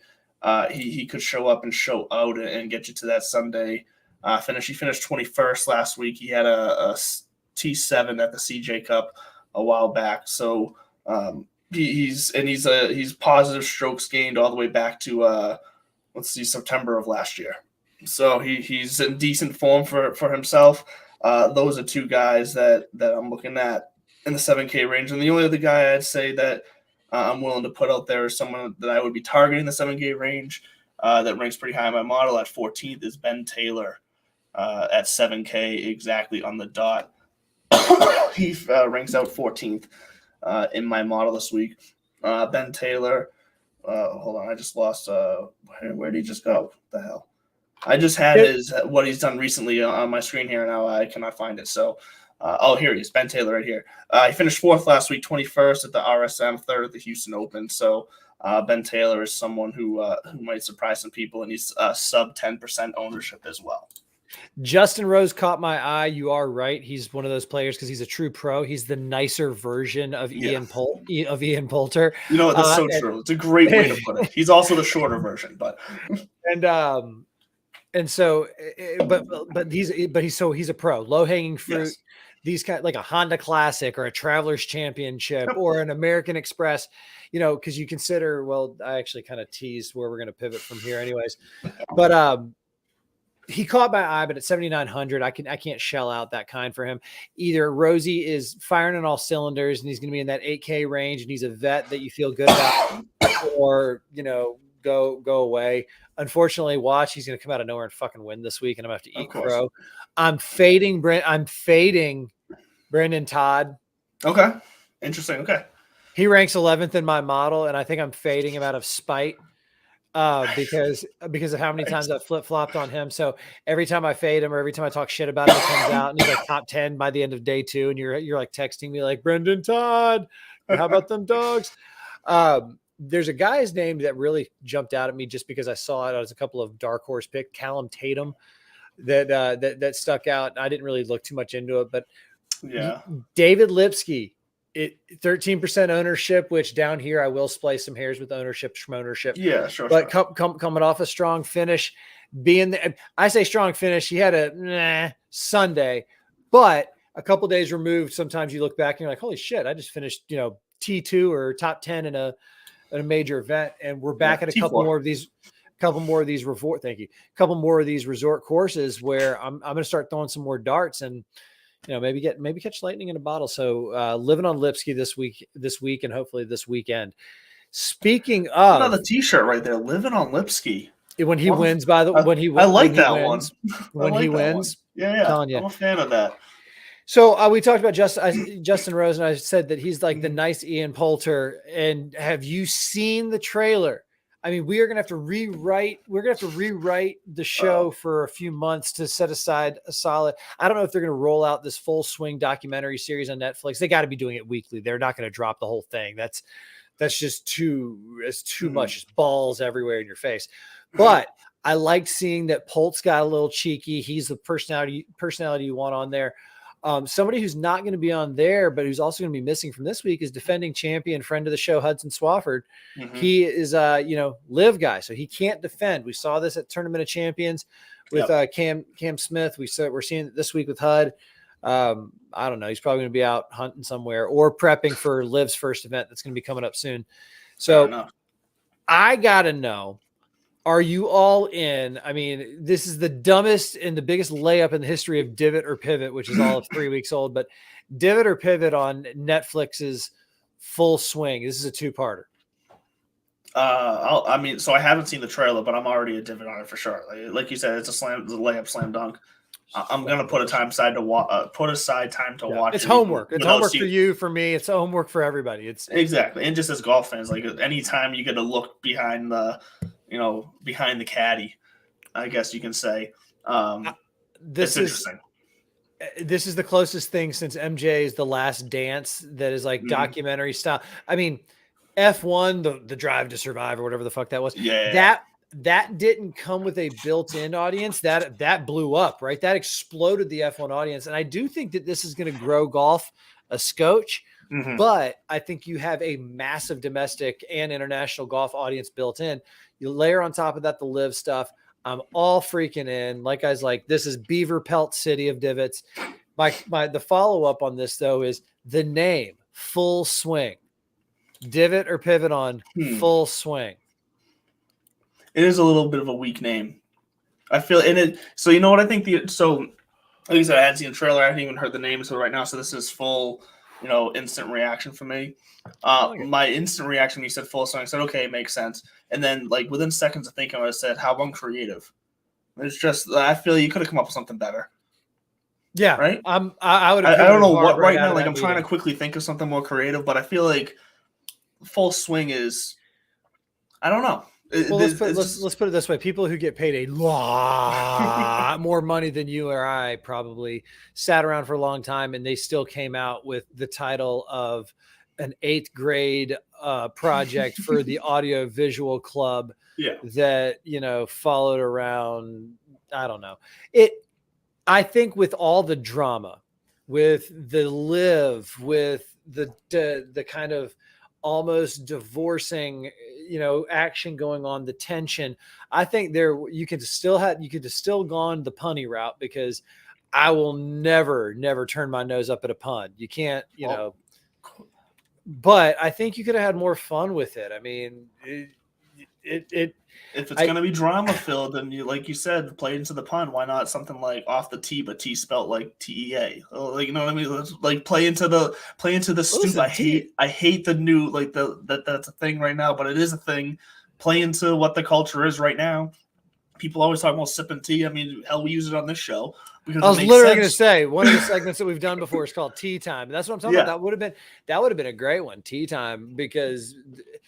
he could show up and show out and get you to that Sunday finish. He finished 21st last week. He had a T7 at the CJ Cup a while back. So he's positive strokes gained all the way back to September of last year. So he's in decent form for himself. Those are two guys that I'm looking at in the 7K range. And the only other guy I'd say that I'm willing to put out there is someone that I would be targeting the 7K range that ranks pretty high in my model at 14th is Ben Taylor at 7K exactly on the dot. He ranks out 14th in my model this week. Ben Taylor, hold on, I just lost. Where did he just go? What the hell? I just had what he's done recently on my screen here, and now I cannot find it. So, here he is, Ben Taylor right here. He finished 4th last week, 21st at the RSM, 3rd at the Houston Open. So, Ben Taylor is someone who might surprise some people, and he's sub 10% ownership as well. Justin Rose caught my eye. You are right. He's one of those players because he's a true pro. He's the nicer version of Ian Poulter. That's so true. It's a great way to put it. He's also the shorter version, but he's a pro. Low hanging fruit. Yes. These kind like a Honda Classic or a Travelers Championship or an American Express. Because you consider. Well, I actually kind of teased where we're going to pivot from here, anyways. But he caught my eye, but at 7,900, I can't shell out that kind for him. Either Rosie is firing on all cylinders and he's going to be in that 8K range and he's a vet that you feel good about, or go away. Unfortunately, he's going to come out of nowhere and fucking win this week, and I'm going to have to eat crow. I'm fading Brendan Todd. Okay, interesting. Okay, he ranks 11th in my model, and I think I'm fading him out of spite. Because of how many times I've flip-flopped on him. So every time I fade him or every time I talk shit about him, it comes out and he's like top 10 by the end of day 2. And you're like texting me like, Brendan Todd, how about them dogs? There's a guy's name that really jumped out at me just because I saw it as a couple of dark horse pick, Callum Tatum, that stuck out. I didn't really look too much into it, but David Lipsky, 13% ownership, which down here I will splice some hairs with ownership from ownership. Yeah, sure. But coming off a strong finish, I say strong finish. He had a Sunday, but a couple days removed. Sometimes you look back and you're like, holy shit, I just finished, T2 or top 10 in at a major event, and we're back at a T4. couple more of these resort courses where I'm going to start throwing some more darts and, maybe catch lightning in a bottle. So living on Lipsky this week, and hopefully this weekend. Speaking of another T-shirt right there, living on Lipsky. When he wins, by the when he I like when that he wins, one. When he wins, yeah, I'm a fan of that. So we talked about Justin Rose, and I said that he's like the nice Ian Poulter. And have you seen the trailer? I mean, we're gonna have to rewrite the show for a few months to set aside a solid. I don't know if they're gonna roll out this full swing documentary series on Netflix. They got to be doing it weekly. They're not gonna drop the whole thing. That's just too much. Just balls everywhere in your face. But I liked seeing that Polt's got a little cheeky. He's the personality you want on there. Somebody who's not going to be on there, but who's also going to be missing from this week is defending champion, friend of the show, Hudson Swafford. He is, live guy, so he can't defend. We saw this at Tournament of Champions with Cam Smith. We're seeing it this week with Hud. I don't know. He's probably going to be out hunting somewhere or prepping for Liv's first event that's going to be coming up soon. So I got to know, are you all in? I mean, this is the dumbest and the biggest layup in the history of Divot or Pivot, which is all of 3 weeks old, but Divot or Pivot on Netflix's Full Swing. This is a two-parter. So I haven't seen the trailer, but I'm already a Divot on it for sure. Like you said, it's a layup, slam dunk. I'm gonna put aside time to watch. It's homework. It's homework for you, for me. It's homework for everybody. It's exactly, and just as golf fans, like anytime you get to look behind the caddy, I guess you can say. It's interesting. This is the closest thing since MJ's The Last Dance that is like documentary style. I mean, F1, the Drive to Survive or whatever the fuck that was. Yeah. That didn't come with a built-in audience. That blew up, right? That exploded the F1 audience. And I do think that this is going to grow golf a scotch. But I think you have a massive domestic and international golf audience built in. You layer on top of that the live stuff. I'm all freaking in. Like I was like, this is Beaver Pelt City of Divots. The follow-up on this, though, is the name, Full Swing. Divot or Pivot on Full Swing. It is a little bit of a weak name. I feel in it. So you know what I think? Like I said, I hadn't seen the trailer. I haven't even heard the name until right now. So this is full, instant reaction for me. My instant reaction when you said Full Swing, I said, okay, it makes sense. And then like within seconds of thinking, I said, how uncreative. It's just, I feel you could have come up with something better. Yeah. Right. I would. I don't know what right now. Like I'm trying to quickly think of something more creative, but I feel like Full Swing is, I don't know. Well, let's put it this way. People who get paid a lot more money than you or I probably sat around for a long time, and they still came out with the title of an 8th grade project for the audio visual club that, followed around. I don't know. I think with all the drama, with the live, with the kind of almost divorcing, action going on, the tension, I think you could have still gone the punny route, because I will never turn my nose up at a pun. You can't, but I think you could have had more fun with it. I mean, if it's going to be drama filled, then like you said, play into the pun. Why not something like off the T, but T spelt like TEA? Like, you know what I mean? Let's, like play into the stupid. I hate the new, like that's a thing right now, but it is a thing. Play into what the culture is right now. People always talk about sipping tea. I mean, hell, we use it on this show. Because I was literally going to say one of the segments that we've done before is called Tea Time. That's what I'm talking about. That would have been a great one, Tea Time, because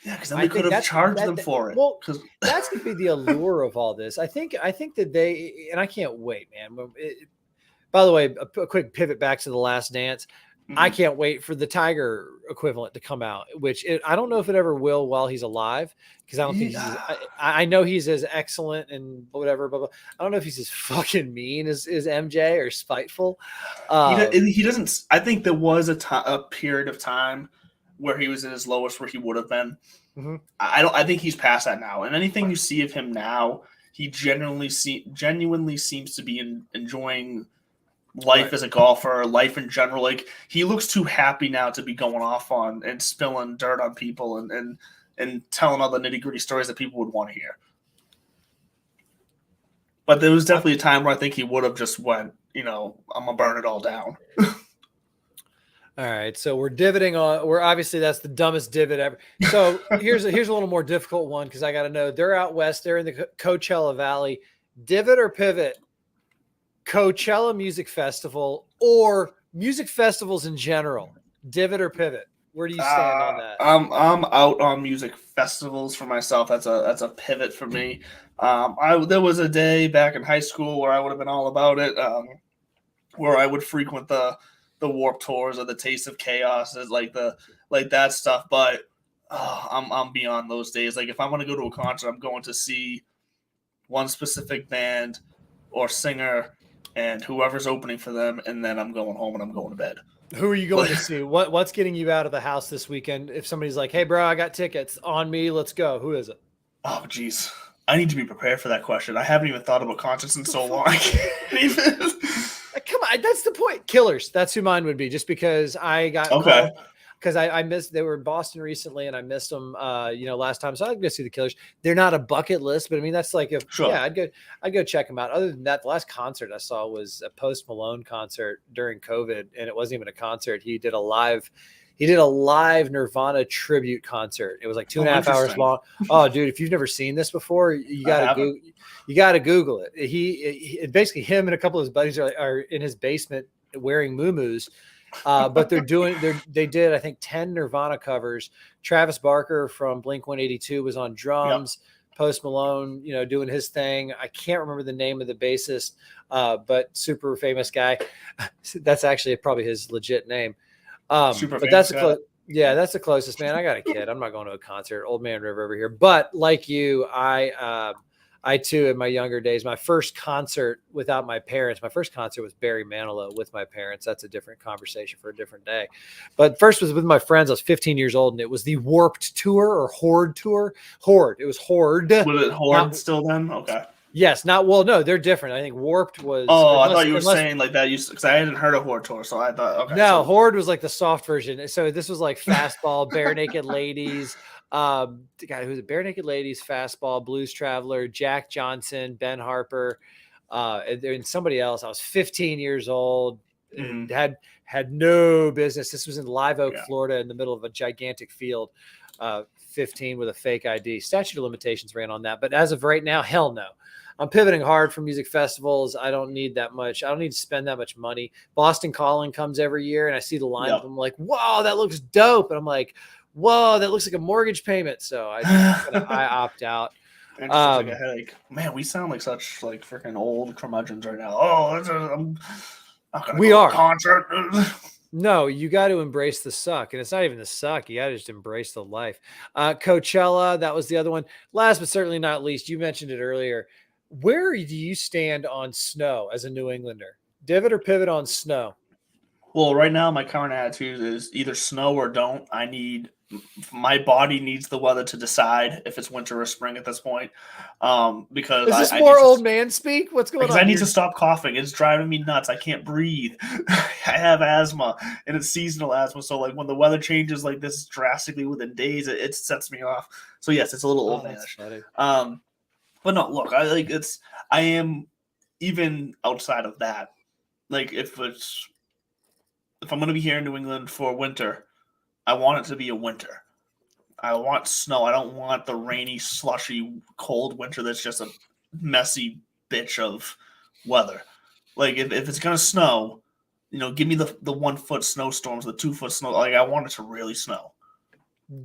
then we could have charged them for it. Well, that's going to be the allure of all this. I think that they, and I can't wait, man. By the way, a quick pivot back to The Last Dance. I can't wait for the Tiger equivalent to come out, which I don't know if it ever will while he's alive, because I don't think I know he's as excellent and whatever, but I don't know if he's as fucking mean as MJ or spiteful. He doesn't. I think there was a period of time where he was at his lowest, where he would have been. I think he's past that now. And anything you see of him now, he genuinely seems to be enjoying life as a golfer, life in general. Like, he looks too happy now to be going off on and spilling dirt on people and and telling all the nitty-gritty stories that people would want to hear. But there was definitely a time where I think he would have just went, I'm going to burn it all down. All right, so we're divoting on. We're obviously that's the dumbest divot ever. So here's a little more difficult one because I got to know they're out west. They're in the Coachella Valley. Divot or pivot? Coachella Music Festival or music festivals in general? Divot or pivot? Where do you stand on that? I'm out on music festivals for myself. That's a pivot for me. There was a day back in high school where I would have been all about it. Where I would frequent the Warped Tours or the Taste of Chaos, like that stuff. But I'm beyond those days. Like if I want to go to a concert, I'm going to see one specific band or singer and whoever's opening for them, and then I'm going home and I'm going to bed. Who are you going to see? What's getting you out of the house this weekend? If somebody's like, "Hey, bro, I got tickets on me, let's go." Who is it? Oh, geez, I need to be prepared for that question. I haven't even thought about concerts in so long. I can't even. Come on, that's the point. Killers. That's who mine would be. Just because I got okay. Because I missed. They were in Boston recently, and I missed them. Last time, so I'd go see the Killers. They're not a bucket list, but I mean that's like I'd go check them out. Other than that, the last concert I saw was a Post Malone concert during COVID, and it wasn't even a concert. He did a live Nirvana tribute concert. It was like 2.5 hours long. Oh, dude, if you've never seen this before, you got to Google it. He basically him and a couple of his buddies are in his basement wearing muumuus. But they did, I think, 10 Nirvana covers. Travis Barker from Blink-182 was on drums. Yep. Post Malone, doing his thing. I can't remember the name of the bassist, but super famous guy. That's actually probably his legit name. That's the closest, man. I got a kid. I'm not going to a concert. Old Man River over here. But like you, I too, in my younger days, my first concert without my parents, my first concert was Barry Manilow with my parents. That's a different conversation for a different day. But first was with my friends. I was 15 years old, and it was the Warped Tour or Horde Tour. Horde. It was Horde. Was it Horde still then? Okay. Yes. No, they're different. I think Warped was. Oh, I thought you were saying like that. Because I hadn't heard of Horde Tour, so I thought, okay. No, Horde was like the soft version. So this was like Fastball, Bare Naked Ladies. The guy who's a Bare Naked Ladies, Fastball, Blues Traveler, Jack Johnson, Ben Harper, and somebody else. I was 15 years old and had no business. This was in Live Oak, Florida, in the middle of a gigantic field. 15 with a fake ID. Statute of limitations ran on that, but as of right now, hell no. I'm pivoting hard for music festivals. I don't need that much. I don't need to spend that much money. Boston Calling comes every year, and I see the lineup. I'm like, "Whoa, that looks dope!" And I'm like, "Whoa, that looks like a mortgage payment." So I opt out. Like a headache. Man, we sound like such like freaking old curmudgeons right now. I'm not gonna go to a concert. No, you got to embrace the suck, and it's not even the suck. You got to just embrace the life. Coachella, that was the other one. Last but certainly not least, you mentioned it earlier. Where do you stand on snow as a New Englander? Divot or pivot on snow? Well, right now my current attitude is either snow or don't. My body needs the weather to decide if it's winter or spring at this point. Because is this more old man speak? What's going on? I need to stop coughing. It's driving me nuts. I can't breathe. I have asthma, and it's seasonal asthma. So like when the weather changes like this drastically within days, it sets me off. So yes, it's a little old manish. But no, look, I am even outside of that. Like if I'm going to be here in New England for winter, I want it to be a winter. I want snow. I don't want the rainy, slushy, cold winter that's just a messy bitch of weather. Like if it's going to snow, give me the 1 foot snowstorms, the 2 foot snow. Like I want it to really snow.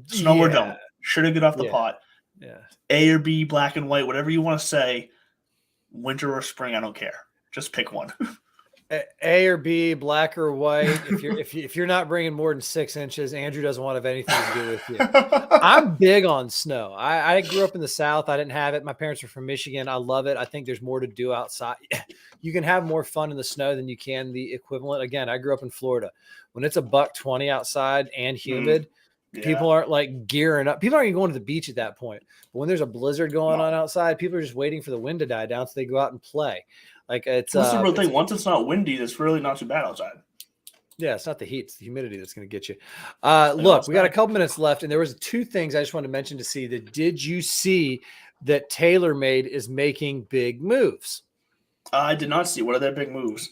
Snow or don't. Should have get off the pot. Yeah. A or B, black and white, whatever you want to say. Winter or spring, I don't care. Just pick one. A or B, black or white. If you're not bringing more than 6 inches, Andrew doesn't want to have anything to do with you. I'm big on snow. I grew up in the South. I didn't have it. My parents are from Michigan. I love it. I think there's more to do outside. You can have more fun in the snow than you can the equivalent. Again, I grew up in Florida. When it's $120 outside and humid, people aren't like gearing up. People aren't even going to the beach at that point. But when there's a blizzard going on outside, people are just waiting for the wind to die down so they go out and play. Like it's that's the real thing. Once it's not windy, it's really not too bad outside. Yeah, it's not the heat, it's the humidity that's going to get you. Look, we got a couple minutes left, and there was 2 things I just wanted to mention to see. Did you see that TaylorMade is making big moves? I did not see. What are their big moves?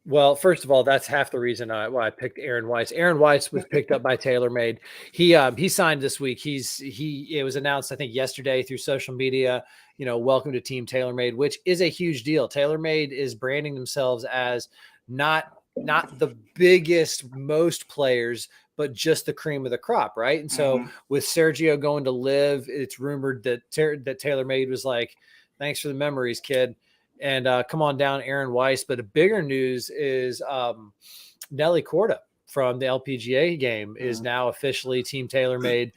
Well, first of all, that's half the reason why I picked Aaron Weiss. Aaron Weiss was picked up by TaylorMade. He signed this week. It was announced, I think, yesterday through social media. Welcome to Team TaylorMade, which is a huge deal. TaylorMade is branding themselves as not the biggest, most players, but just the cream of the crop, right? And so with Sergio going to Live, it's rumored that TaylorMade was like, "Thanks for the memories, kid." And come on down, Aaron Weiss. But the bigger news is Nelly Corda from the LPGA game is now officially Team TaylorMade.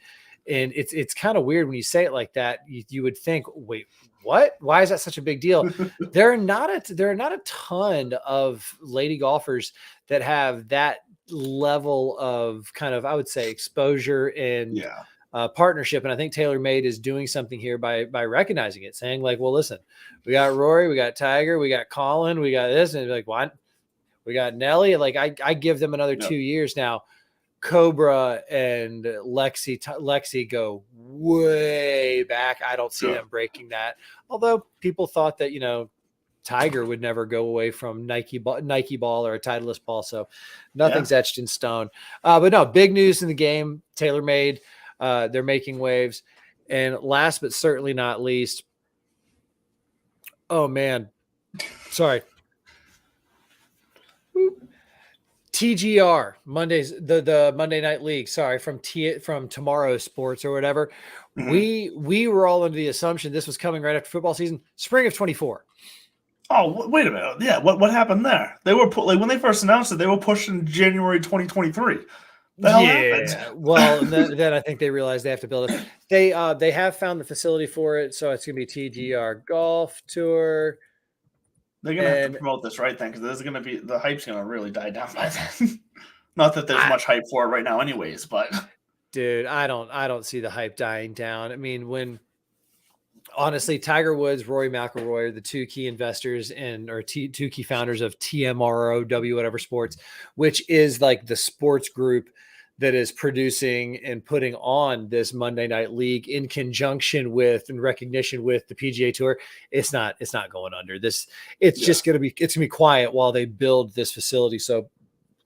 And it's kind of weird when you say it like that. You would think, wait, what? Why is that such a big deal? There are not a ton of lady golfers that have that level of kind of, I would say, exposure and partnership. And I think TaylorMade is doing something here by recognizing it, saying like, well, listen, we got Rory, we got Tiger, we got Colin, we got this, and like, what? We got Nelly. Like I give them another 2 years now. Cobra and Lexi go way back. I don't see them breaking that. Although people thought that, Tiger would never go away from Nike ball or a Titleist ball. So nothing's etched in stone. But no, big news in the game. TaylorMade, they're making waves. And last but certainly not least, oh man, sorry. TGR Mondays, the Monday Night League. Sorry, from Tomorrow Sports or whatever. We were all under the assumption this was coming right after football season, spring of 24. Oh, wait a minute. Yeah, what happened there? They were when they first announced it, they were pushing January 2023. The hell happened? Well, then I think they realized they have to build it. They have found the facility for it, so it's going to be TGR Golf Tour. They're going to have to promote this right then, because there's going to be the hype's going to really die down by then. Not that there's much hype for it right now, anyways. But dude, I don't see the hype dying down. I mean, honestly, Tiger Woods, Rory McIlroy are the 2 key investors or 2 key founders of TMROW, whatever sports, which is like the sports group that is producing and putting on this Monday Night League in conjunction with and recognition with the PGA Tour. It's not going under this. It's just going to be quiet while they build this facility. So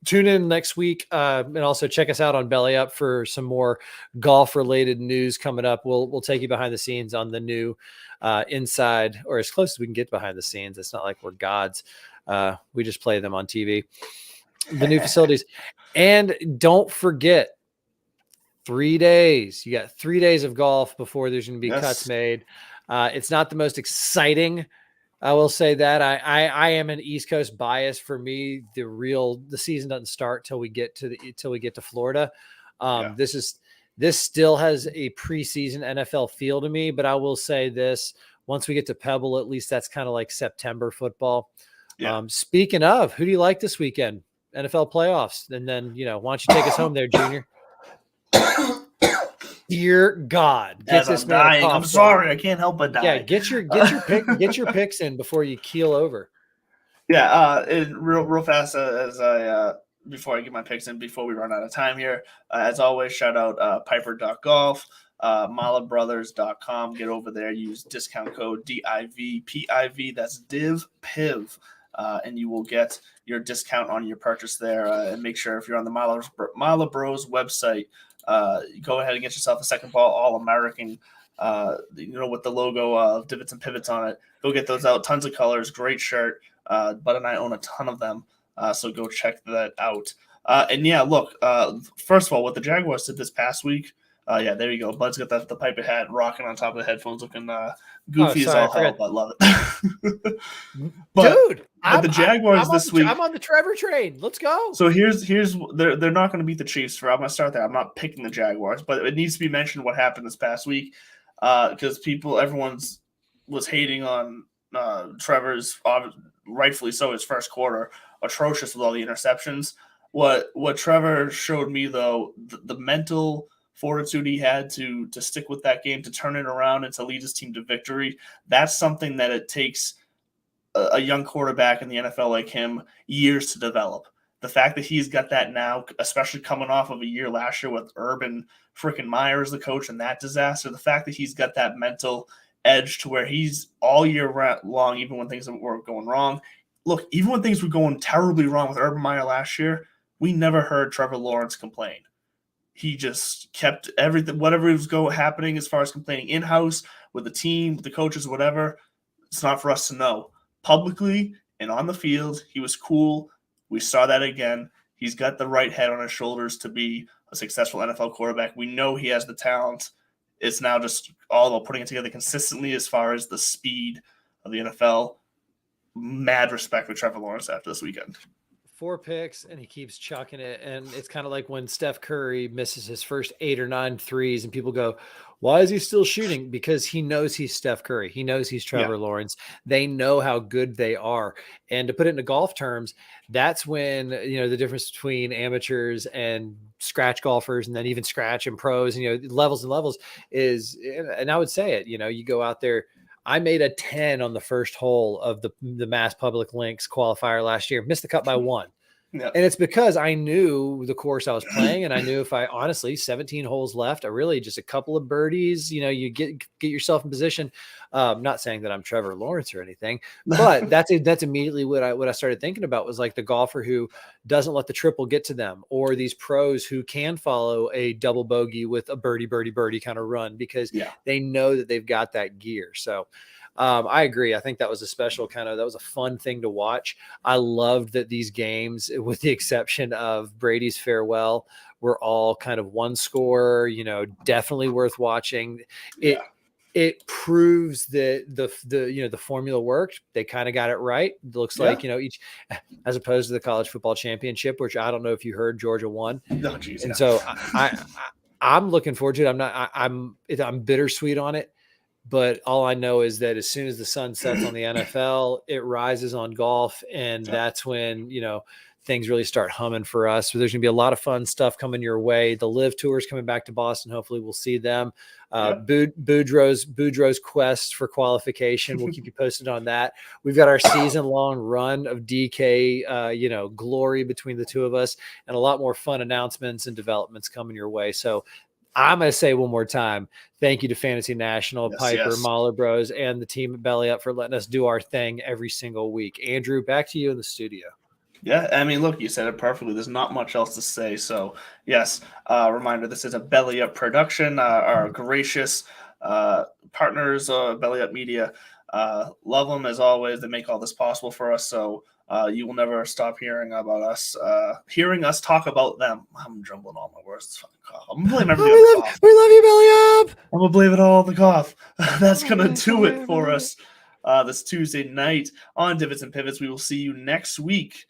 tune in next week, and also check us out on Belly Up for some more golf related news coming up. We'll take you behind the scenes on the new inside, or as close as we can get behind the scenes. It's not like we're gods. We just play them on TV. The new facilities. And don't forget, 3 days. You got 3 days of golf before there's going to be cuts made. It's not the most exciting. I will say that I am an East Coast bias. For me, the season doesn't start till we get to Florida. This still has a preseason NFL feel to me, but I will say this: once we get to Pebble, at least that's kind of like September football. Speaking of, who do you like this weekend? NFL playoffs. And then, why don't you take us home there, Junior? Dear God, get this man dying. I'm sorry, I can't help but die. Yeah, get your picks in before you keel over. Yeah, real fast before I get my picks in, before we run out of time here. As always, shout out Piper.golf, malabrothers.com. Get over there, use discount code DIVPIV. That's DivPiv. And you will get your discount on your purchase there. And make sure if you're on the Mala Bros website, go ahead and get yourself a second ball All-American, with the logo of Divots and Pivots on it. Go get those out. Tons of colors. Great shirt. Bud and I own a ton of them. So go check that out. First of all, what the Jaguars did this past week, there you go. Bud's got the Piper hat rocking on top of the headphones, looking goofy as all hell, but love it. But the Jaguars this week, I'm on the Trevor train. Let's go. So here's they're not going to beat the Chiefs. I'm going to start there. I'm not picking the Jaguars, but it needs to be mentioned what happened this past week, because everyone's was hating on Trevor's, rightfully so, his first quarter, atrocious with all the interceptions. What Trevor showed me, though, the mental fortitude he had to stick with that game, to turn it around and to lead his team to victory, that's something that it takes a young quarterback in the NFL like him years to develop. the fact that he's got that now, especially coming off of a year last year with Urban freaking Meyer as the coach and that disaster, the fact that he's got that mental edge to where he's all year long, even when things were going wrong. Look, even when things were going terribly wrong with Urban Meyer last year, we never heard Trevor Lawrence complain. He just kept everything, whatever was happening as far as complaining in-house with the team, with the coaches, whatever. It's not for us to know. Publicly and on the field, he was cool. We saw that again. He's got the right head on his shoulders to be a successful NFL quarterback. We know he has the talent. It's now just all about putting it together consistently as far as the speed of the NFL. Mad respect for Trevor Lawrence after this weekend. 4 picks and he keeps chucking it. And it's kind of like when Steph Curry misses his first 8 or 9 threes and people go, why is he still shooting? Because he knows he's Steph Curry. He knows he's Trevor Lawrence. They know how good they are. And to put it into golf terms, that's when, the difference between amateurs and scratch golfers and then even scratch and pros, levels and levels is, and I would say it, you go out there. I made a 10 on the first hole of the Mass Public Links qualifier last year, missed the cut by 1. Yep. And it's because I knew the course I was playing, and I knew if I honestly 17 holes left, I really just a couple of birdies, you get yourself in position. Not saying that I'm Trevor Lawrence or anything, but that's immediately what I started thinking about was like the golfer who doesn't let the triple get to them, or these pros who can follow a double bogey with a birdie kind of run because they know that they've got that gear. So I agree. I think that was a special that was a fun thing to watch. I loved that these games, with the exception of Brady's farewell, were all kind of one score, definitely worth watching. It proves that the formula worked. They kind of got it right. It looks like, each, as opposed to the college football championship, which I don't know if you heard Georgia won. No, geez, and so I'm looking forward to it. I'm bittersweet on it. But all I know is that as soon as the sun sets on the NFL, it rises on golf. And that's when, things really start humming for us. So there's going to be a lot of fun stuff coming your way. The Live Tour is coming back to Boston. Hopefully we'll see them. Boudreaux's quest for qualification. We'll keep you posted on that. We've got our season-long run of DK, glory between the two of us, and a lot more fun announcements and developments coming your way. So I'm going to say one more time, thank you to Fantasy National, Piper, Mahler Bros, and the team at Belly Up for letting us do our thing every single week. Andrew, back to you in the studio. Yeah, I mean, look, you said it perfectly. There's not much else to say. So, yes, reminder, this is a Belly Up production. Our gracious partners, Belly Up Media, love them as always. They make all this possible for us. So, you will never stop hearing about us, hearing us talk about them. I'm jumbling all my words. It's fucking cough. I'm going to blame everything on the cough. We love you, Belly Up. I'm going to blame it all on the cough. That's going to do it for us this Tuesday night on Divots and Pivots. We will see you next week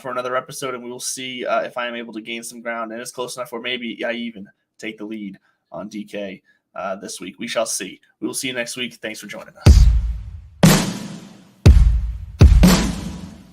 for another episode, and we will see if I am able to gain some ground, and it's close enough where maybe I even take the lead on DK this week. We shall see. We will see you next week. Thanks for joining us.